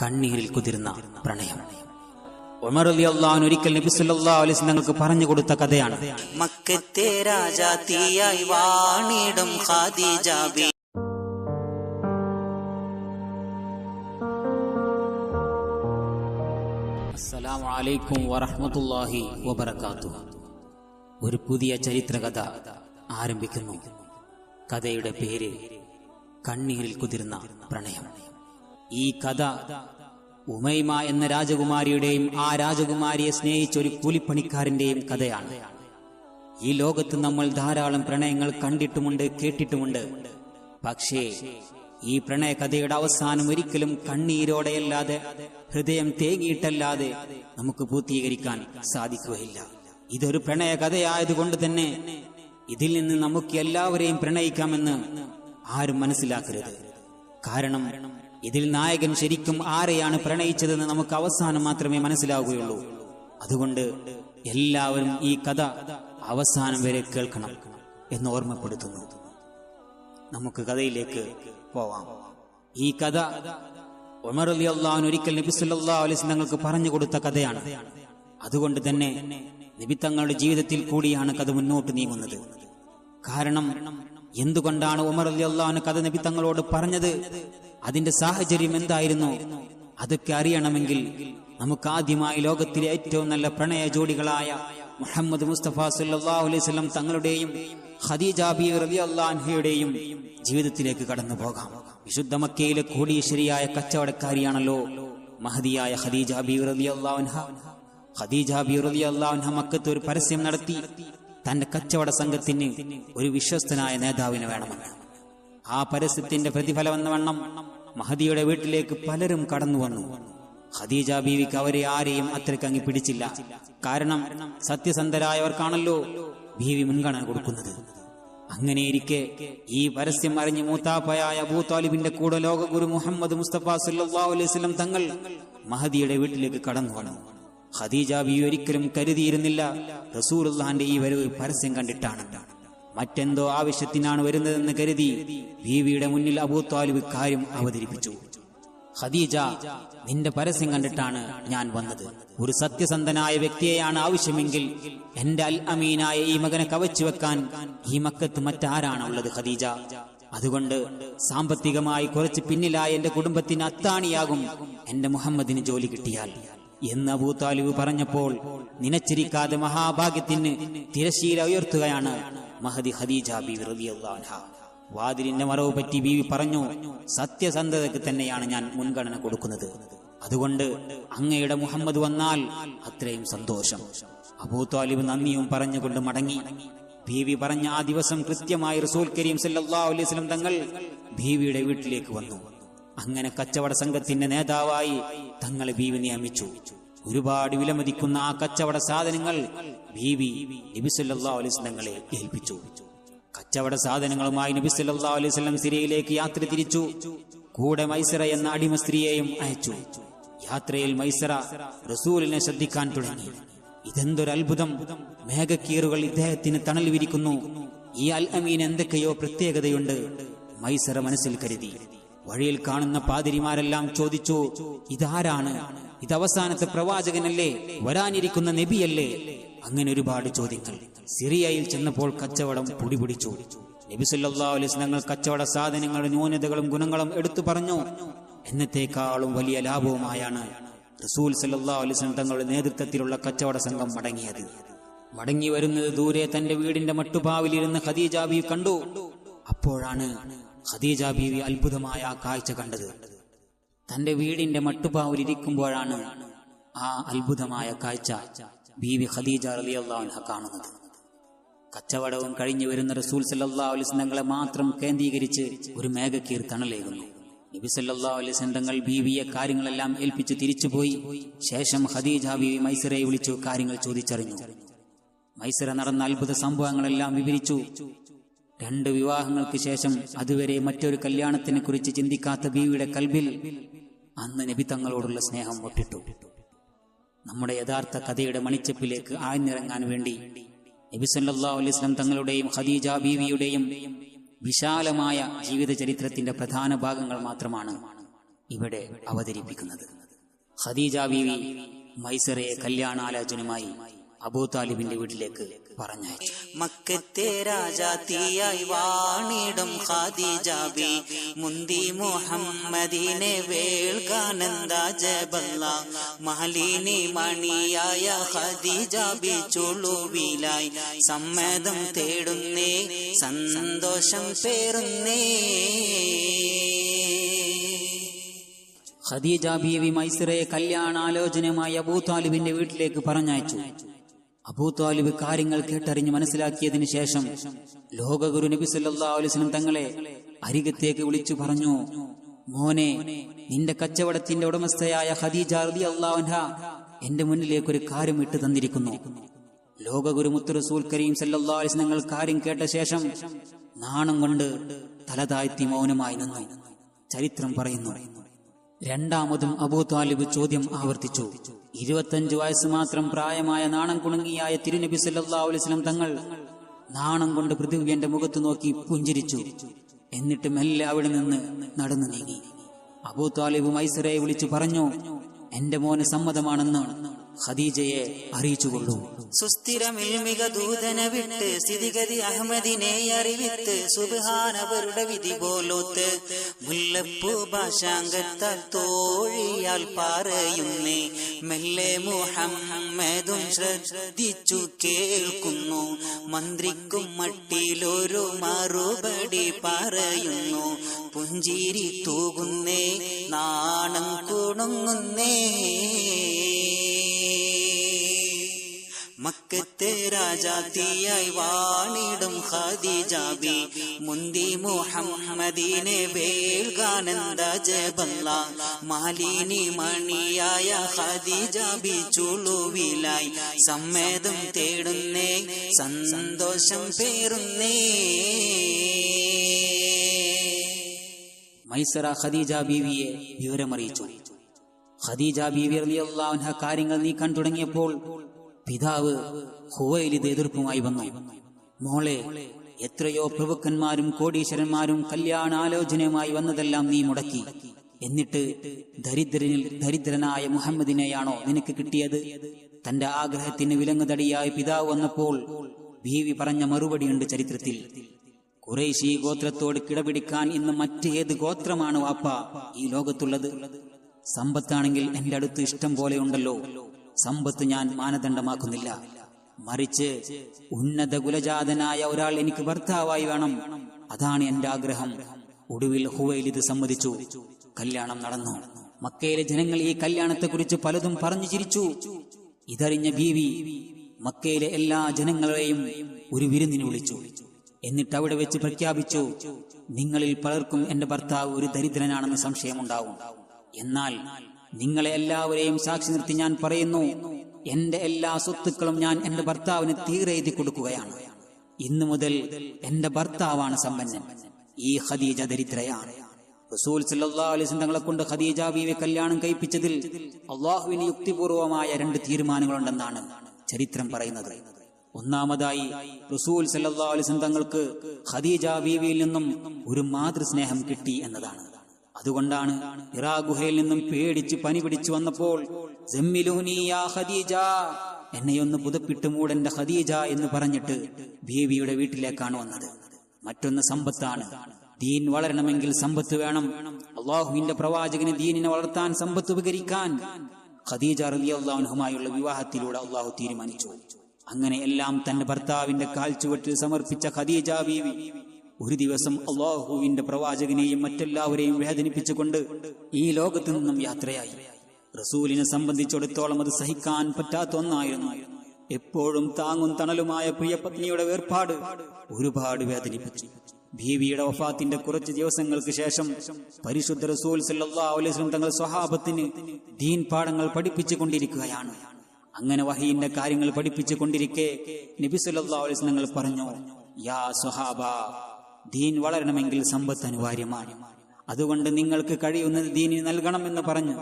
കണ്ണീരിൽ കുതിർന്ന പ്രണയം. ഉമർ റളിയല്ലാഹു അൻഹു ഒരിക്കൽ നബി സല്ലല്ലാഹു അലൈഹി വസല്ലം തങ്ങൾക്ക് പറഞ്ഞു കൊടുത്ത കഥയാണ്. മക്കത്തെ രാജാത്തിയായി വാണിടും ഖദീജ ബി. അസ്സലാമു അലൈക്കും വറഹ്മത്തുള്ളാഹി വബറകാതുഹു. ഒരു പുതിയ ചരിത്രകഥ ആരംഭിക്കുന്നു. കഥയുടെ പേര് കണ്ണീരിൽ കുതിർന്ന പ്രണയം. ഈ കഥ ഉമൈമ എന്ന രാജകുമാരിയുടെയും ആ രാജകുമാരിയെ സ്നേഹിച്ച ഒരു കൂലിപ്പണിക്കാരന്റെയും കഥയാണ്. ഈ ലോകത്ത് നമ്മൾ ധാരാളം പ്രണയങ്ങൾ കണ്ടിട്ടുമുണ്ട്, കേട്ടിട്ടുമുണ്ട്. പക്ഷേ ഈ പ്രണയ കഥയുടെ അവസാനം ഒരിക്കലും കണ്ണീരോടെയല്ലാതെ, ഹൃദയം തേങ്ങിയിട്ടല്ലാതെ നമുക്ക് പൂർത്തീകരിക്കാൻ സാധിക്കുകയില്ല. ഇതൊരു പ്രണയ കഥയായതുകൊണ്ട് തന്നെ ഇതിൽ നിന്ന് നമുക്ക് എല്ലാവരെയും പ്രണയിക്കാമെന്ന് ആരും മനസ്സിലാക്കരുത്. കാരണം ഇതിൽ നായകൻ ശരിക്കും ആരെയാണ് പ്രണയിച്ചതെന്ന് നമുക്ക് അവസാനം മാത്രമേ മനസ്സിലാവുകയുള്ളൂ. അതുകൊണ്ട് എല്ലാവരും ഈ കഥ അവസാനം വരെ കേൾക്കണം എന്ന് ഓർമ്മപ്പെടുത്തുന്നു. നമുക്ക് കഥയിലേക്ക് പോവാം. ഈ കഥ ഉമർ റളിയല്ലാഹു അൻഹു ഒരിക്കൽ നബി സല്ലല്ലാഹു അലൈഹി വസല്ലം തങ്ങൾക്ക് പറഞ്ഞു കൊടുത്ത കഥയാണ്. അതുകൊണ്ട് തന്നെ നബി തങ്ങളുടെ ജീവിതത്തിൽ കൂടിയാണ് കഥ മുന്നോട്ട് നീങ്ങുന്നത്. കാരണം എന്തുകൊണ്ടാണ് ഉമർ റളിയല്ലാഹു അൻഹു കഥ നബി തങ്ങളോട് പറഞ്ഞത്, അതിന്റെ സാഹചര്യം എന്തായിരുന്നു, അതൊക്കെ അറിയണമെങ്കിൽ നമുക്ക് ആദ്യമായി ലോകത്തിലെ ഏറ്റവും നല്ല പ്രണയ ജോഡികളായ മുഹമ്മദ് മുസ്തഫ സല്ലല്ലാഹു അലൈഹി വസല്ലം തങ്ങളുടെയും ഖദീജ ബീവി റളിയല്ലാഹു അൻഹയുടെയും ജീവിതത്തിലേക്ക് കടന്നു പോകാം. വിശുദ്ധ മക്കയിലെ കോടീശ്വരിയായ കച്ചവടക്കാരിയാണല്ലോ മഹദിയായ ഖദീജ ബീവി റളിയല്ലാഹു അൻഹ. ഖദീജ ബീവി റളിയല്ലാഹു അൻഹ മക്കത്ത് ഒരു പരസ്യം നടത്തി. തന്റെ കച്ചവട സംഘത്തിന് ഒരു വിശ്വസ്തനായ നേതാവിനെ വേണമെന്ന്. ആ പരസ്യത്തിന്റെ പ്രതിഫലം എന്ന വണ്ണം മഹദിയുടെ വീട്ടിലേക്ക് പലരും കടന്നു വന്നു. ഖദീജ ബീവിക്ക് അവരെ ആരെയും അത്രയ്ക്കങ്ങി പിടിച്ചില്ല. കാരണം സത്യസന്ധരായവർക്കാണല്ലോ ബീവി മുൻഗണന കൊടുക്കുന്നത്. അങ്ങനെയിരിക്കെ ഈ പരസ്യം അറിഞ്ഞ് മൂത്താപ്പയായ അബൂ ത്വാലിബിന്റെ കൂടെ ലോകഗുരു മുഹമ്മദ് മുസ്തഫ സല്ലല്ലാഹു അലൈഹി വസല്ലം തങ്ങൾ മഹദിയുടെ വീട്ടിലേക്ക് കടന്നു വന്നു. ഖദീജ ബീവി ഒരിക്കലും കരുതിയിരുന്നില്ല റസൂലുള്ളാഹിന്റെ ഈ വരവ് പരസ്യം കണ്ടിട്ടാണ്. മറ്റെന്തോ ആവശ്യത്തിനാണ് വരുന്നതെന്ന് കരുതി ബീവിയുടെ മുന്നിൽ അബൂ ത്വാലിബ് കാര്യം അവതരിപ്പിച്ചു. ഖദീജ, നിന്റെ പരസ്യം കണ്ടിട്ടാണ് ഞാൻ വന്നത്. ഒരു സത്യസന്ധനായ വ്യക്തിയെയാണ് ആവശ്യമെങ്കിൽ എന്റെ അൽ അമീനായ ഈ മകനെ കവച്ചു വെക്കാൻ ഈ മക്കത്ത് മറ്റാരാണ് ഉള്ളത് ഖദീജ? അതുകൊണ്ട് സാമ്പത്തികമായി കുറച്ച് പിന്നിലായ എന്റെ കുടുംബത്തിന് അത്താണിയാകും എന്റെ മുഹമ്മദിന് ജോലി കിട്ടിയാൽ എന്ന് അബൂ ത്വാലിബ് പറഞ്ഞപ്പോൾ നിനച്ചിരിക്കാതെ മഹാഭാഗ്യത്തിന് തിരശീല ഉയർത്തുകയാണ് മഹദി ഖദീജ ബീവി റളിയല്ലാഹു അൻഹ. വാതിലിന്റെ മറവ് പറ്റി ബീവി പറഞ്ഞു, സത്യസന്ധതയ്ക്ക് തന്നെയാണ് ഞാൻ മുൻഗണന കൊടുക്കുന്നത്. അതുകൊണ്ട് അങ്ങയുടെ മുഹമ്മദ് വന്നാൽ അത്രയും സന്തോഷം. അബൂ ത്വാലിബ് നന്ദിയും പറഞ്ഞുകൊണ്ട് മടങ്ങി. ബീവി പറഞ്ഞ ആ ദിവസം കൃത്യമായി റസൂൽ കരീം സല്ലല്ലാഹു അലൈഹി വസല്ലം തങ്ങൾ ബീവിയുടെ വീട്ടിലേക്ക് വന്നു. അങ്ങനെ കച്ചവട സംഘത്തിന്റെ നേതാവായി തങ്ങളെ ബീവി നിയമിച്ചു. ഒരുപാട് വിലമതിക്കുന്ന ആ കച്ചവട സാധനങ്ങൾ ബീവി നബി സല്ലല്ലാഹു അലൈഹി വസല്ലം തങ്ങളെ ഏൽപ്പിച്ചു. കച്ചവട സാധനങ്ങളുമായി നബി സല്ലല്ലാഹു അലൈഹി വസല്ലം സിറിയയിലേക്ക് യാത്ര തിരിച്ചു. കൂടെ മൈസറ എന്ന അടിമ സ്ത്രീയെയും അയച്ചു. യാത്രയിൽ മൈസറ റസൂലിനെ ശ്രദ്ധിക്കാൻ തുടങ്ങി. ഇതെന്തൊരു അത്ഭുതം! മേഘക്കീറുകൾ ഇദ്ദേഹത്തിന് തണൽ വിരിക്കുന്നു. ഈ അൽ അമീൻ എന്തൊക്കെയോ പ്രത്യേകതയുണ്ട് മൈസറ മനസ്സിൽ കരുതി. വഴിയിൽ കാണുന്ന പാതിരിമാരെല്ലാം ചോദിച്ചു, ഇതാരാണ്? ഇത് അവസാനത്തെ പ്രവാചകനല്ലേ? വരാനിരിക്കുന്ന നബിയല്ലേ? അങ്ങനെ ഒരുപാട് ചോദ്യങ്ങൾ. സിറിയയിൽ ചെന്നപ്പോൾ കച്ചവടം പൊടിപിടിച്ചു. നബി സല്ലല്ലാഹു അലൈഹി വസല്ലം കച്ചവട സാധനങ്ങളുടെ ന്യൂനതകളും ഗുണങ്ങളും എടുത്തു പറഞ്ഞു. എന്നത്തേക്കാളും വലിയ ലാഭവുമായാണ് റസൂൽ സല്ലല്ലാഹു അലൈഹി വസല്ലം തങ്ങളുടെ നേതൃത്വത്തിലുള്ള കച്ചവട സംഘം മടങ്ങിയത്. മടങ്ങി വരുന്നത് ദൂരെ തന്റെ വീടിന്റെ മട്ടുപാവിലിരുന്ന് ഖദീജ ബീവി കണ്ടു. അപ്പോഴാണ് ഖദീജ ബീവി അത്ഭുതമായ ആ കാഴ്ച കണ്ടത്. തന്റെ വീടിന്റെ മട്ടുപാവിലിരിക്കുമ്പോഴാണ് ആ അത്ഭുതമായ കാഴ്ച ബീവി ഖദീജ റളിയല്ലാഹു അൻഹ കാണുന്നത്. കച്ചവടവും കഴിഞ്ഞു വരുന്ന റസൂൽ സല്ലല്ലാഹു അലൈഹി വസല്ലം തങ്ങളെ മാത്രം കേന്ദ്രീകരിച്ച് ഒരു മേഘക്കീർ തണലേകുന്നു. നബി സല്ലല്ലാഹു അലൈഹി വസല്ലം തങ്ങൾ ബീവിയെ കാര്യങ്ങളെല്ലാം ഏൽപ്പിച്ച് തിരിച്ചുപോയി. ശേഷം ഖദീജ ബീവി മൈസറയെ വിളിച്ചു കാര്യങ്ങൾ ചോദിച്ചറിഞ്ഞു. മൈസറ നടന്ന അത്ഭുത സംഭവങ്ങളെല്ലാം വിവരിച്ചു. 2 വിവാഹങ്ങൾക്ക് ശേഷം അതുവരെ മറ്റൊരു കല്യാണത്തിനെ കുറിച്ച് ചിന്തിക്കാത്ത ബീവിയുടെ കൽബിൽ അന്ന് നബി തങ്ങളോടുള്ള സ്നേഹം ഒട്ടിട്ടു. നമ്മുടെ യഥാർത്ഥ കഥയുടെ മണിച്ചപ്പിലേക്ക് ആഴ്ന്നിറങ്ങാൻ വേണ്ടി നബി സല്ലല്ലാഹു അലൈഹി വസല്ലം തങ്ങളുടെയും ഖദീജ ബീവിയുടെയും വിശാലമായ ജീവിത ചരിത്രത്തിന്റെ പ്രധാന ഭാഗങ്ങൾ മാത്രമാണ് ഇവിടെ അവതരിപ്പിക്കുന്നത്. ഖദീജ ബീവി മൈസറയെ കല്യാണാലോചനയുമായി അബൂ താലിബിന്റെ വീട്ടിലേക്ക് പറഞ്ഞയച്ചു. മക്കത്തെ രാജാത്തിയായി വാണിടും ഖദീജ ബി മുന്തി മുഹമ്മദിനെ വേൾക്കാനന്ദ ജബല്ല മഹലിനി മണിയായ ഖദീജ ബി ചുളുവിലായി സമ്മതം തേടുന്നേ സന്തോഷം പേറുന്നേ. ഖദീജ ബീവി മൈസറയെ കല്യാണാലോചനയുമായി അബൂ താലിബിന്റെ വീട്ടിലേക്ക് പറഞ്ഞയച്ചു. അബൂ താലിബ് കാര്യങ്ങൾ കേട്ടറിഞ്ഞ് മനസ്സിലാക്കിയതിനു ശേഷം ലോകഗുരു നബി സല്ലല്ലാഹു അലൈഹി വസല്ലം തങ്ങളെ അരികത്തേക്ക് വിളിച്ചു പറഞ്ഞു, മോനെ, നിന്റെ കച്ചവടത്തിന്റെ ഉടമസ്ഥയായ ഖദീജ റളിയല്ലാഹു അൻഹ എന്റെ മുന്നിലേക്ക് ഒരു കാര്യം ഇട്ടു തന്നിരിക്കുന്നു. ലോകഗുരു മുത്ത് റസൂൽ കരീം സല്ലല്ലാഹു അലൈഹി വസല്ലം തങ്ങൾ കാര്യം കേട്ട ശേഷം നാണം കൊണ്ട് തലതാഴ്ത്തി മൗനമായി നിന്നു. ചരിത്രം പറയുന്നു. രണ്ടാമതും അബൂ താലിബ് ചോദ്യം ആവർത്തിച്ചു. 25 വയസ്സ് മാത്രം പ്രായമായ നാണം കുണുങ്ങിയായ തിരുനബി സല്ലല്ലാഹു അലൈഹി വസല്ലം തങ്ങൾ നാണം കൊണ്ട് പൃഥ്വിയുടെ മുഖത്ത് നോക്കി പുഞ്ചിരിച്ചു. എന്നിട്ട് മെല്ലെ അവിടെ നിന്ന് നടന്നു നീങ്ങി. അബൂ താലിബ് മൈസറയെ വിളിച്ചു പറഞ്ഞു, എന്റെ മോന് സമ്മതമാണെന്ന് ഖദീജയെ അറിയിച്ചുകൊള്ളൂ. സുസ്ഥിരമിൽമിക ദൂതനെ വിട്ട് സ്ഥിതിഗതി അഹമ്മദിനെ അറിവിത്ത് സുബ്ഹാനവരുടെ വിധി പോലോത്ത് മുല്ലപ്പൂ ഭാഷാങ്കത്താൽ തോഴിയാൽ പറയുന്നേ മെല്ലെ മുഹമ്മദും ശ്രദ്ധിച്ചു കേൾക്കുന്നു. മന്ത്രിക്കും മട്ടിലൊരു മറുപടി പറയുന്നു. പുഞ്ചിരി തൂകുന്നേ നാണം കുണുങ്ങുന്നേ. മക്കത്തെ രാജാത്തിയായി വാണിടും ഖദീജ ബി മുന്തി മുഹമ്മദിനെ വേൾക്കാനന്ദ ജബല്ല മാലിനി മണിയായ ഖദീജ ബി ചുളുവിലായി സമ്മതം തേടുന്നേ സന്തോഷം പേറുന്നേ. മൈസറ ഖദീജ ബീവിയെ വിവരമറിയിച്ചു. ഖദീജ ബീവി റളിയല്ലാഹു അൻഹ കാര്യങ്ങൾ നീക്കാൻ തുടങ്ങിയപ്പോൾ പിതാവ് ഖുവൈലിദ് എതിർപ്പുമായി വന്നു. മോളെ, എത്രയോ പ്രഭുക്കന്മാരും കോടീശ്വരന്മാരും കല്യാണാലോചനയുമായി വന്നതെല്ലാം നീ മുടക്കി. എന്നിട്ട് ദരിദ്രനായ മുഹമ്മദിനെയാണോ നിനക്ക് കിട്ടിയത്? തന്റെ ആഗ്രഹത്തിന് വിലങ്ങുതടിയായ പിതാവ് വന്നപ്പോൾ ബീവി പറഞ്ഞ മറുപടിയുണ്ട് ചരിത്രത്തിൽ. ഖുറൈശി ഗോത്രത്തോട് കിടപിടിക്കാൻ ഇന്ന് മറ്റേത് ഗോത്രമാണ് വാപ്പ ഈ ലോകത്തുള്ളത്? സമ്പത്താണെങ്കിൽ എന്റെ അടുത്ത് ഇഷ്ടം പോലെ ഉണ്ടല്ലോ. സമ്പത്ത് ഞാൻ മാനദണ്ഡമാക്കുന്നില്ല. മറിച്ച് ഉന്നത കുലജാതനായ ഒരാൾ എനിക്ക് ഭർത്താവായി വേണം. അതാണ് എന്റെ ആഗ്രഹം. ഒടുവിൽ ഖുവൈലിദ് സമ്മതിച്ചു. കല്യാണം നടന്നു. മക്കയിലെ ജനങ്ങൾ ഈ കല്യാണത്തെക്കുറിച്ച് പലതും പറഞ്ഞു ചിരിച്ചു. ഇതറിഞ്ഞ ബീവി മക്കയിലെ എല്ലാ ജനങ്ങളെയും ഒരു വിരുന്നിന് വിളിച്ചു. എന്നിട്ട് അവിടെ വെച്ച് പ്രഖ്യാപിച്ചു, നിങ്ങളിൽ പലർക്കും എന്റെ ഭർത്താവ് ഒരു ദരിദ്രനാണെന്ന് സംശയമുണ്ടാവും. എന്നാൽ നിങ്ങളെ എല്ലാവരെയും സാക്ഷി നിർത്തി ഞാൻ പറയുന്നു, എന്റെ എല്ലാ സ്വത്തുക്കളും ഞാൻ എന്റെ ഭർത്താവിന് തീരെഴുതി കൊടുക്കുകയാണ്. ഇന്നു മുതൽ എന്റെ ഭർത്താവാണ് സമ്പന്നൻ. ഈ ഖദീജ ദരിദ്രയാണ്. റസൂൽ സല്ലല്ലാഹു അലൈഹി വസല്ലം തങ്ങളെ കൊണ്ട് ഖദീജ ബീവിയെ കല്യാണം കഴിപ്പിച്ചതിൽ അള്ളാഹുവിന് യുക്തിപൂർവമായ 2 തീരുമാനങ്ങളുണ്ടെന്നാണ് ചരിത്രം പറയുന്നത്. ഒന്നാമതായി, റസൂൽ സല്ലല്ലാഹു അലൈഹി വസല്ലം തങ്ങൾക്ക് ഖദീജ ബീവിയിൽ നിന്നും ഒരു മാതൃസ്നേഹം കിട്ടി എന്നതാണ്. അതുകൊണ്ടാണ് ഹിറാ ഗുഹയിൽ നിന്നും പേടിച്ച് പനി പിടിച്ചു വന്നപ്പോൾ സമ്മിലൂനി യാ ഖദീജ, എന്നെയൊന്ന് പുതപ്പിട്ട് മൂടന്റെ ഖദീജ എന്ന് പറഞ്ഞിട്ട് ബീവിയുടെ വീട്ടിലേക്കാണ് വന്നത്. മറ്റൊന്ന് സമ്പത്താണ്. ദീൻ വളരണമെങ്കിൽ സമ്പത്ത് വേണം. അള്ളാഹുവിന്റെ പ്രവാചകന് ദീനിനെ വളർത്താൻ സമ്പത്ത് ഉപകരിക്കാൻ ഖദീജ റളിയല്ലാഹു അൻഹയുമായുള്ള വിവാഹത്തിലൂടെ അള്ളാഹു തീരുമാനിച്ചു. അങ്ങനെ എല്ലാം തന്റെ ഭർത്താവിന്റെ കാൽച്ചുവട്ടിൽ സമർപ്പിച്ച ഖദീജ ബീവി ഒരു ദിവസം അള്ളാഹുവിന്റെ പ്രവാചകനെയും മറ്റെല്ലാവരെയും വേദനിപ്പിച്ചുകൊണ്ട് ഈ ലോകത്തു നിന്നും യാത്രയായി. റസൂലിനെ സംബന്ധിച്ചിടത്തോളം അത് സഹിക്കാൻ പറ്റാത്ത ഒന്നായിരുന്നു. എപ്പോഴും താങ്ങും തണലുമായ പ്രിയപത്നിയുടെ വേർപാട് ഒരുപാട് വേദനിപ്പിച്ചു. ബീവിയുടെ വഫാത്തിന്റെ കുറച്ച് ദിവസങ്ങൾക്ക് ശേഷം പരിശുദ്ധ റസൂൽ സല്ലല്ലാഹു അലൈഹി വസല്ലം തങ്ങൾ സ്വഹാബത്തിന് ദീൻ പാഠങ്ങൾ പഠിപ്പിച്ചു കൊണ്ടിരിക്കുകയാണ്. അങ്ങനെ വഹീന്റെ കാര്യങ്ങൾ പഠിപ്പിച്ചു കൊണ്ടിരിക്കെ നബി സല്ലല്ലാഹു അലൈഹി വസല്ലം തങ്ങൾ പറഞ്ഞു, യാ സ്വഹാബ, ദീൻ വളരണമെങ്കിൽ സമ്പത്ത് അനിവാര്യമാണ്. അതുകൊണ്ട് നിങ്ങൾക്ക് കഴിയുന്നത് ദീനിന് നൽകണമെന്ന് പറഞ്ഞു.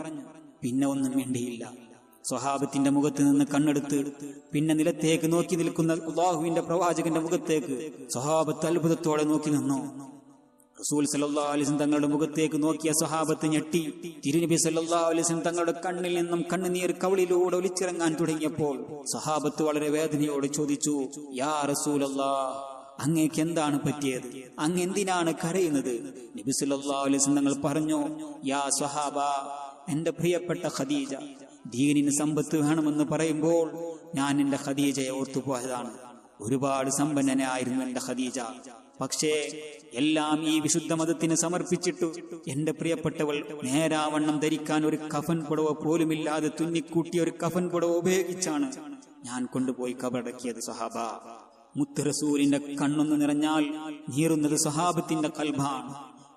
പിന്നെ ഒന്നും വേണ്ടിയില്ല. സ്വഹാബത്തിന്റെ മുഖത്ത് നിന്ന് കണ്ണെടുത്ത് പിന്നെ നിലത്തേക്ക് നോക്കി നിൽക്കുന്ന അല്ലാഹുവിന്റെ പ്രവാചകന്റെ മുഖത്തേക്ക് സ്വഹാബത്ത് അത്ഭുതത്തോടെ നോക്കി നിന്നു. റസൂൽ സല്ലല്ലാഹു അലൈഹി വസല്ലം തങ്ങളുടെ മുഖത്തേക്ക് നോക്കിയ സ്വഹാബത്ത് ഞെട്ടി. തിരുനബി സല്ലല്ലാഹു അലൈഹി വസല്ലം തങ്ങളുടെ കണ്ണിൽ നിന്നും കണ്ണുനീർ കവിളിലൂടെ ഒലിച്ചിറങ്ങാൻ തുടങ്ങിയപ്പോൾ സ്വഹാബത്ത് വളരെ വേദനയോട് ചോദിച്ചു, യാ റസൂലല്ലാഹ്, അങ്ങേക്ക് എന്താണ് പറ്റിയത്? അങ്ങ് എന്തിനാണ് കരയുന്നത്? നബി സല്ലല്ലാഹു അലൈഹി വസല്ലം തങ്ങൾ പറഞ്ഞു, യാ സ്വഹാബ, എന്റെ പ്രിയപ്പെട്ട ഖദീജ, ദീനിന് സമ്പത്ത് വേണമെന്ന് പറയുമ്പോൾ ഞാൻ എന്റെ ഖദീജയെ ഓർത്തുപോയതാണ്. ഒരുപാട് സമ്പന്നനായിരുന്നു എന്റെ ഖദീജ. പക്ഷേ എല്ലാം ഈ വിശുദ്ധ മതത്തിന് സമർപ്പിച്ചിട്ടു എന്റെ പ്രിയപ്പെട്ടവൾ നേരാവണ്ണം ധരിക്കാൻ ഒരു കഫൻ പുടവ പോലുമില്ലാതെ തുന്നിക്കൂട്ടിയ ഒരു കഫൻ പുടവ ഉപയോഗിച്ചാണ് ഞാൻ കൊണ്ടുപോയി കബറടക്കിയത്. സഹാബ, മുത്ത് റസൂലിന്റെ കണ്ണൊന്ന് നിറഞ്ഞാൽ നീറുന്നത് സഹാബത്തിന്റെ കൽബാണ്.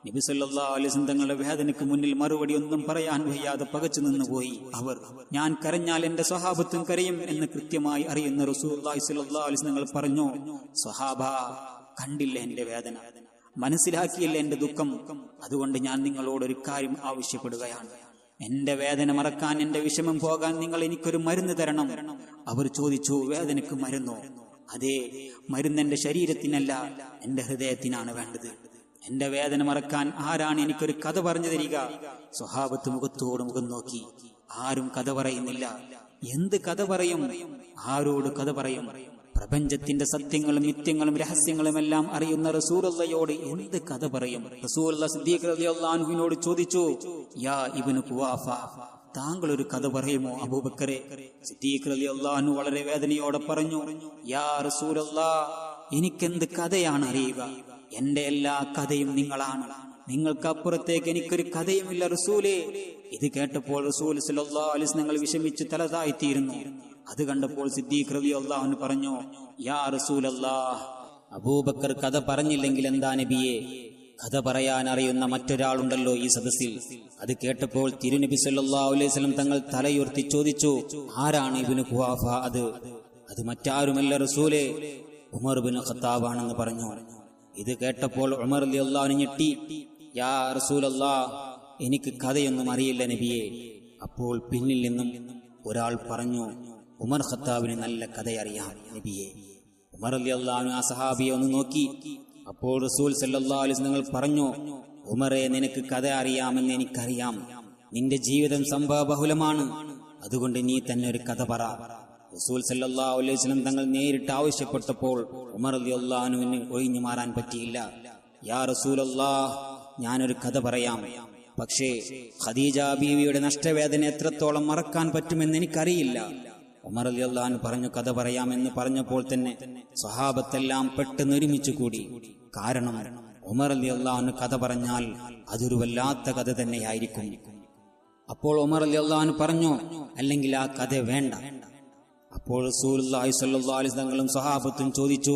നബി സല്ലല്ലാഹു അലൈഹി വസല്ലം തങ്ങളുടെ വേദനയ്ക്ക് മുന്നിൽ മറുപടി ഒന്നും പറയാൻ വയ്യാതെ പകച്ചു നിന്നുപോയി അവർ. ഞാൻ കരഞ്ഞാൽ എന്റെ സ്വഹാബത്തും കരയും എന്ന് കൃത്യമായി അറിയുന്ന റസൂലുള്ളാഹി സ്വല്ലല്ലാഹു അലൈഹി വസല്ലം തങ്ങൾ പറഞ്ഞു, സ്വഹാബ, കണ്ടില്ല എന്റെ വേദന, മനസ്സിലാക്കിയില്ല എന്റെ ദുഃഖം. അതുകൊണ്ട് ഞാൻ നിങ്ങളോടൊരു കാര്യം ആവശ്യപ്പെടുകയാണ്. എന്റെ വേദന മറക്കാൻ, എന്റെ വിഷമം പോകാൻ നിങ്ങൾ എനിക്കൊരു മരുന്ന് തരണം. അവർ ചോദിച്ചു, വേദനയ്ക്ക് മരുന്നോ? അതെ, മരുന്ന് എന്റെ ശരീരത്തിനല്ല, എന്റെ ഹൃദയത്തിനാണ് വേണ്ടത്. എന്റെ വേദന മറക്കാൻ ആരാണ് എനിക്കൊരു കഥ പറഞ്ഞു തരിക? സ്വഹാബത്ത് മുഖത്തോട് മുഖം നോക്കി. ആരും കഥ പറയുന്നില്ല. എന്ത് കഥ പറയും? ആരോട് കഥ പറയും? പ്രപഞ്ചത്തിന്റെ സത്യങ്ങളും മിഥ്യങ്ങളും രഹസ്യങ്ങളും എല്ലാം അറിയുന്ന റസൂലുള്ളാഹിയോട് എന്ത് കഥ പറയും? റസൂലുള്ളാഹി സിദ്ദീഖ് റളിയല്ലാഹു അൻഹുവിനോട് ചോദിച്ചു, യാ ഇബ്നു ഖുവാഫ, താങ്കൾ ഒരു കഥ പറയുമോ? അബൂബക്കറെ. സിദ്ദീഖ് റളിയല്ലാഹു അൻഹു വളരെ വേദനയോടെ പറഞ്ഞു, യാ റസൂലല്ലാഹ്, എനിക്കെന്ത് കഥയാണ് അറിയുക? എന്റെ എല്ലാ കഥയും നിങ്ങളാണ്. നിങ്ങൾക്കപ്പുറത്തേക്ക് എനിക്കൊരു കഥയുമില്ല റസൂലേ. ഇത് കേട്ടപ്പോൾ റസൂൽ സല്ലല്ലാഹു അലൈഹി വസല്ലം വിഷമിച്ച് തല താഴ്ത്തിയിരുന്നു. അത് കണ്ടപ്പോൾ സിദ്ദീഖ് റളിയല്ലാഹു അൻഹു പറഞ്ഞു, യാ റസൂലല്ലാഹ്, അബൂബക്കർ കഥ പറഞ്ഞില്ലെങ്കിൽ എന്താ നബിയെ? കഥ പറയാൻ അറിയുന്ന മറ്റൊരാളുണ്ടല്ലോ ഈ സദസ്സിൽ. അത് കേട്ടപ്പോൾ തിരുനബി സല്ലല്ലാഹു അലൈഹി വസല്ലം തങ്ങൾ തലയുയർത്തി ചോദിച്ചു, ആരാണ് ഇബ്നു ഖുവാഫ? അത് മറ്റാരുമല്ല റസൂലേ, ഉമർ ഇബ്നു ഖത്താബാണെന്ന് പറഞ്ഞു. ഇത് കേട്ടപ്പോൾ ഉമർ റളിയല്ലാഹു അൻഹു ഞെട്ടി. യാ റസൂലല്ലാഹ്, എനിക്ക് കഥയൊന്നും അറിയില്ല നബിയെ. അപ്പോൾ പിന്നിൽ നിന്നും ഒരാൾ പറഞ്ഞു, ഉമർ ഖത്താബിന് നല്ല കഥയറിയാം നബിയെ. ഉമർ റളിയല്ലാഹു അൻഹു ആ സഹാബിയെ ഒന്ന് നോക്കി. അപ്പോൾ റസൂൽ സല്ലല്ലാഹു അലൈഹി വസല്ലം പറഞ്ഞു, ഉമറെ, നിനക്ക് കഥ അറിയാമെന്ന് എനിക്കറിയാം. നിന്റെ ജീവിതം സംഭവബഹുലമാണ്. അതുകൊണ്ട് നീ തന്നെ ഒരു കഥ പറ. റസൂൽ സല്ലല്ലാഹു അലൈഹി വസല്ലം തങ്ങൾ നേരിട്ട് ആവശ്യപ്പെട്ടപ്പോൾ ഉമർ റളിയല്ലാഹു അൻഹുവിന് ഒഴിഞ്ഞു മാറാൻ പറ്റിയില്ല. യാ റസൂലല്ലാഹ്, ഞാനൊരു കഥ പറയാം. പക്ഷേ ഖദീജ ബീവിയുടെ നഷ്ടവേദന എത്രത്തോളം മറക്കാൻ പറ്റുമെന്ന് എനിക്കറിയില്ല. ഉമർ റളിയല്ലാഹു അൻഹു പറഞ്ഞു, കഥ പറയാമെന്ന് പറഞ്ഞപ്പോൾ തന്നെ സ്വഹാബത്തെല്ലാം പെട്ടെന്ന് ഒരുമിച്ചു കൂടി. കാരണം ഉമർ റളിയല്ലാഹു അൻഹു കഥ പറഞ്ഞാൽ അതൊരു വല്ലാത്ത കഥ തന്നെയായിരിക്കും. അപ്പോൾ ഉമർ റളിയല്ലാഹു അൻഹു പറഞ്ഞു, അല്ലെങ്കിൽ ആ കഥ വേണ്ട. അപ്പോൾ റസൂലുള്ളാഹി സ്വല്ലല്ലാഹു അലൈഹി വസല്ലം സ്വഹാബത്തും ചോദിച്ചു,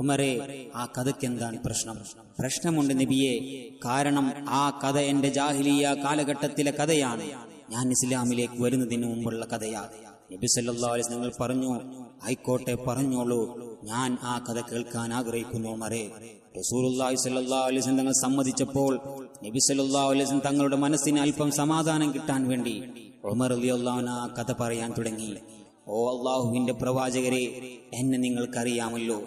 ഉമറേ, ആ കഥയ്ക്ക് എന്താണ് പ്രശ്നം? പ്രശ്നമുണ്ട് നബിയെ. കാരണം ആ കഥ എന്റെ ജാഹിലിയ കാലഘട്ടത്തിലെ കഥയാണ്. ഞാൻ ഇസ്ലാമിലേക്ക് വരുന്നതിന് മുമ്പുള്ള കഥയാണ്. നബി സല്ലല്ലാഹു അലൈഹി വസല്ലം പറഞ്ഞു, ആയിക്കോട്ടെ, പറഞ്ഞോളൂ, ഞാൻ ആ കഥ കേൾക്കാൻ ആഗ്രഹിക്കുന്നു ഉമറേ. റസൂലുള്ളാഹി സ്വല്ലല്ലാഹു അലൈഹി വസല്ലം സമ്മതിച്ചപ്പോൾ നബി സല്ലല്ലാഹു അലൈഹി വസല്ലം തങ്ങളുടെ മനസ്സിന് അല്പം സമാധാനം കിട്ടാൻ വേണ്ടി ഉമർ റളിയല്ലാഹു അൻഹു ആ കഥ പറയാൻ തുടങ്ങി. ഓ അള്ളാഹുവിന്റെ പ്രവാചകരെ, എന്നെ നിങ്ങൾക്കറിയാമല്ലോ.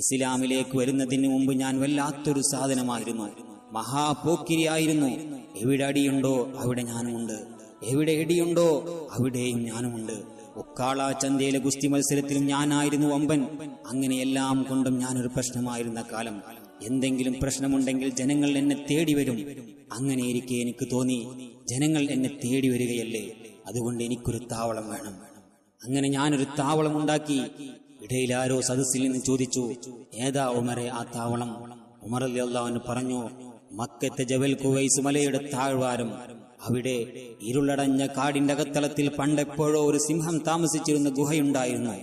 ഇസ്ലാമിലേക്ക് വരുന്നതിന് മുമ്പ് ഞാൻ വല്ലാത്തൊരു സാധനമായിരുന്നു, മഹാപോക്കിരിയായിരുന്നു. എവിടെ അടിയുണ്ടോ അവിടെ ഞാനുമുണ്ട്, എവിടെ ഇടിയുണ്ടോ അവിടെയും ഞാനുമുണ്ട്. ഒക്കാള ചന്തയിലെ ഗുസ്തി മത്സരത്തിലും ഞാനായിരുന്നു വമ്പൻ. അങ്ങനെയെല്ലാം കൊണ്ടും ഞാനൊരു പ്രശ്നമായിരുന്ന കാലം. എന്തെങ്കിലും പ്രശ്നമുണ്ടെങ്കിൽ ജനങ്ങൾ എന്നെ തേടി വരും. അങ്ങനെയിരിക്കെ എനിക്ക് തോന്നി, ജനങ്ങൾ എന്നെ തേടി വരികയല്ലേ, അതുകൊണ്ട് എനിക്കൊരു താവളം വേണം. അങ്ങനെ ഞാനൊരു താവളം ഉണ്ടാക്കി. ഇടയിൽ ആരോ സദസ്സിൽ നിന്ന് ചോദിച്ചു, ഏതാ ഉമറെ ആ താവളം? ഉമർ റളിയല്ലാഹു അൻഹു പറഞ്ഞു, മക്കത്തെ ജബൽ ഖുവൈസ് മലയുടെ താഴ്വാരം. അവിടെ ഇരുളടഞ്ഞ കാടിന്റെ അകത്തളത്തിൽ പണ്ടെപ്പോഴോ ഒരു സിംഹം താമസിച്ചിരുന്ന ഗുഹയുണ്ടായിരുന്നു.